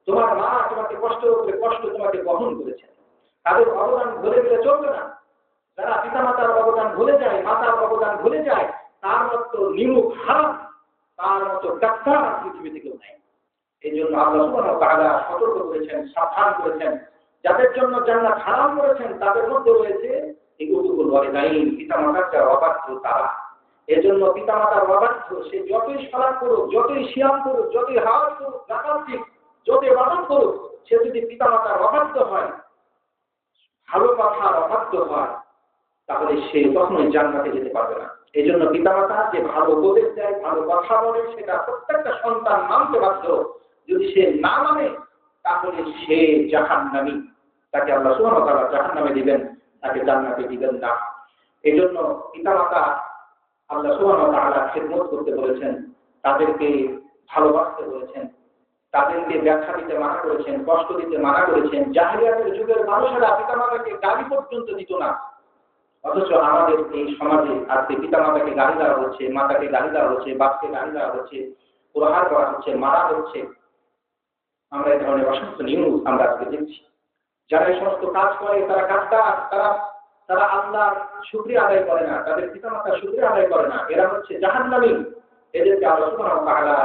তোমার মা তোমাকে কষ্টের উপরে কষ্ট তোমাকে বহন করেছেন। তাদের অবদান ভুলে গেলে চলবে না। যারা পিতা মাতার অবদান ভুলে যায়, মাতার অবদান ভুলে যায়, তার মতো নিমুখ হারাম, তার মতো ডাক্তার পৃথিবীতে কেউ নাই। এই জন্য আল্লাহ সুবহানাহু ওয়া তাআলা সতর্ক করেছেন, সাবধান করেছেন। যাদের জন্য জান্নাত হারাম করেছেন তাদের মধ্যে রয়েছে এই উকুল ওয়ালিদাইন, পিতা মাতার যারা অবাধ্য তারা। এজন্য পিতা মাতার অবাধ্য সে যতই সালাত করুক, যতই সিয়াম করুক, যতই হাজ করুক, যাকাত দিক, যতই ইবাদত করুক, সে যদি পিতা মাতার অবাধ্য হয়, ভালো কথার অবাধ্য হয়, তাহলে সে কখনোই জান্নাতে যেতে পারবে না। এই জন্য পিতা মাতা যে ভালো উপদেশ দেয়, ভালো কথা বলে, সেটা প্রত্যেকটা সন্তান মানতে বাধ্য। যদি সে না মানে তাহলে সে জাহান্নামী, তাকে আল্লাহ সুবহানাহু ওয়া তাআলা জাহান্নামে দিবেন, তাকে জান্নাতে দিবেন না। এই জন্য পিতা মাতা আল্লাহ সুবহানাহু ওয়া তাআলা খিদমত করতে বলেছেন, তাদেরকে ভালোবাসতে বলেছেন, তাদেরকে ব্যাখ্যা দিতে মানা করেছেন, কষ্ট দিতে মানা করেছেন। জাহেলিয়াতের যুগের মানুষেরা পিতা মাতাকে গালি পর্যন্ত দিত না, অথচ আমাদের এই সমাজে আজকে পিতা মাতাকে গালি দেওয়া হচ্ছে, মাতাকে গালি দেওয়া হচ্ছে, বাপকে গালি দেওয়া হচ্ছে, প্রহার করা হচ্ছে, মারা হচ্ছে। আমরা এই ধরনের অসংখ্য নিউজ আমরা আজকে দেখছি। যারা এই সমস্ত কাজ করে তারা গাদ্দার, তারা আল্লাহর শুকরিয়া আদায় করে না, তাদের পিতামাতার শুকরিয়া আদায় করে না। এরা হচ্ছে জাহান্নামী। এদেরকে আল্লাহ সুবহানাহু ওয়া তাআলা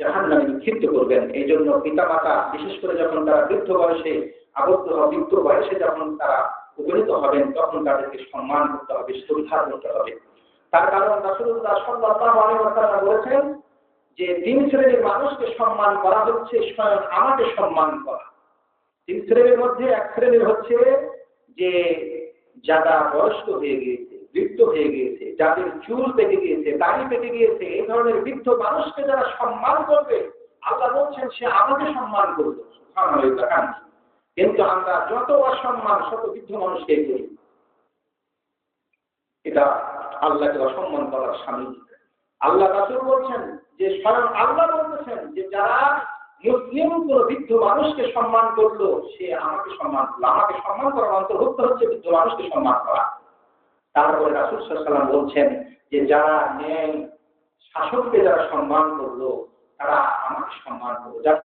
জাহান্নামে নিক্ষিপ্ত করবেন। এই জন্য পিতামাতা বিশেষ করে যখন তারা বৃদ্ধ বয়সে আবদ্ধ হবে, বৃদ্ধ বয়সে যখন তারা উপনীত হবেন, তখন তাদেরকে সম্মান করতে হবে, শ্রদ্ধা করতে হবে। তার কারণ রাসূলুল্লাহ সাল্লাল্লাহু আলাইহি ওয়াসাল্লাম বলেছেন যে 3 শ্রেণীর মানুষকে সম্মান করা হচ্ছে স্বয়ং আমাকে সম্মান করা। 3 শ্রেণীর মধ্যে এক শ্রেণীর হচ্ছে যে যারা বয়স্ক হয়ে গিয়েছে, বৃদ্ধ হয়ে গিয়েছে, যাদের চুল পেকে গিয়েছে, দাড়ি পেকে গিয়েছে, এই ধরনের বৃদ্ধ মানুষকে যারা সম্মান করবে, আল্লাহ বলছেন সে আমাকে সম্মান করবে। সুবহানাল্লাহ। কিন্তু আমরা যত অসম্মান শত বৃদ্ধ মানুষকে করি, এটা আল্লাহকে অসম্মান করার শামিল। আল্লাহ রাসূল বলছেন যে স্বয়ং আল্লাহ বলতেছেন যে যারা মুসলিম কোন বৃদ্ধ মানুষকে সম্মান করলো সে আমাকে সম্মান করলো। আমাকে সম্মান করার অন্তর্ভুক্ত হচ্ছে বৃদ্ধ মানুষকে সম্মান করা। তারপরে রাসূল সাল্লাল্লাহু আলাইহি ওয়াসাল্লাম বলছেন যে যারা ন্যায় শাসককে যারা সম্মান করলো তারা আমাকে সম্মান করলো।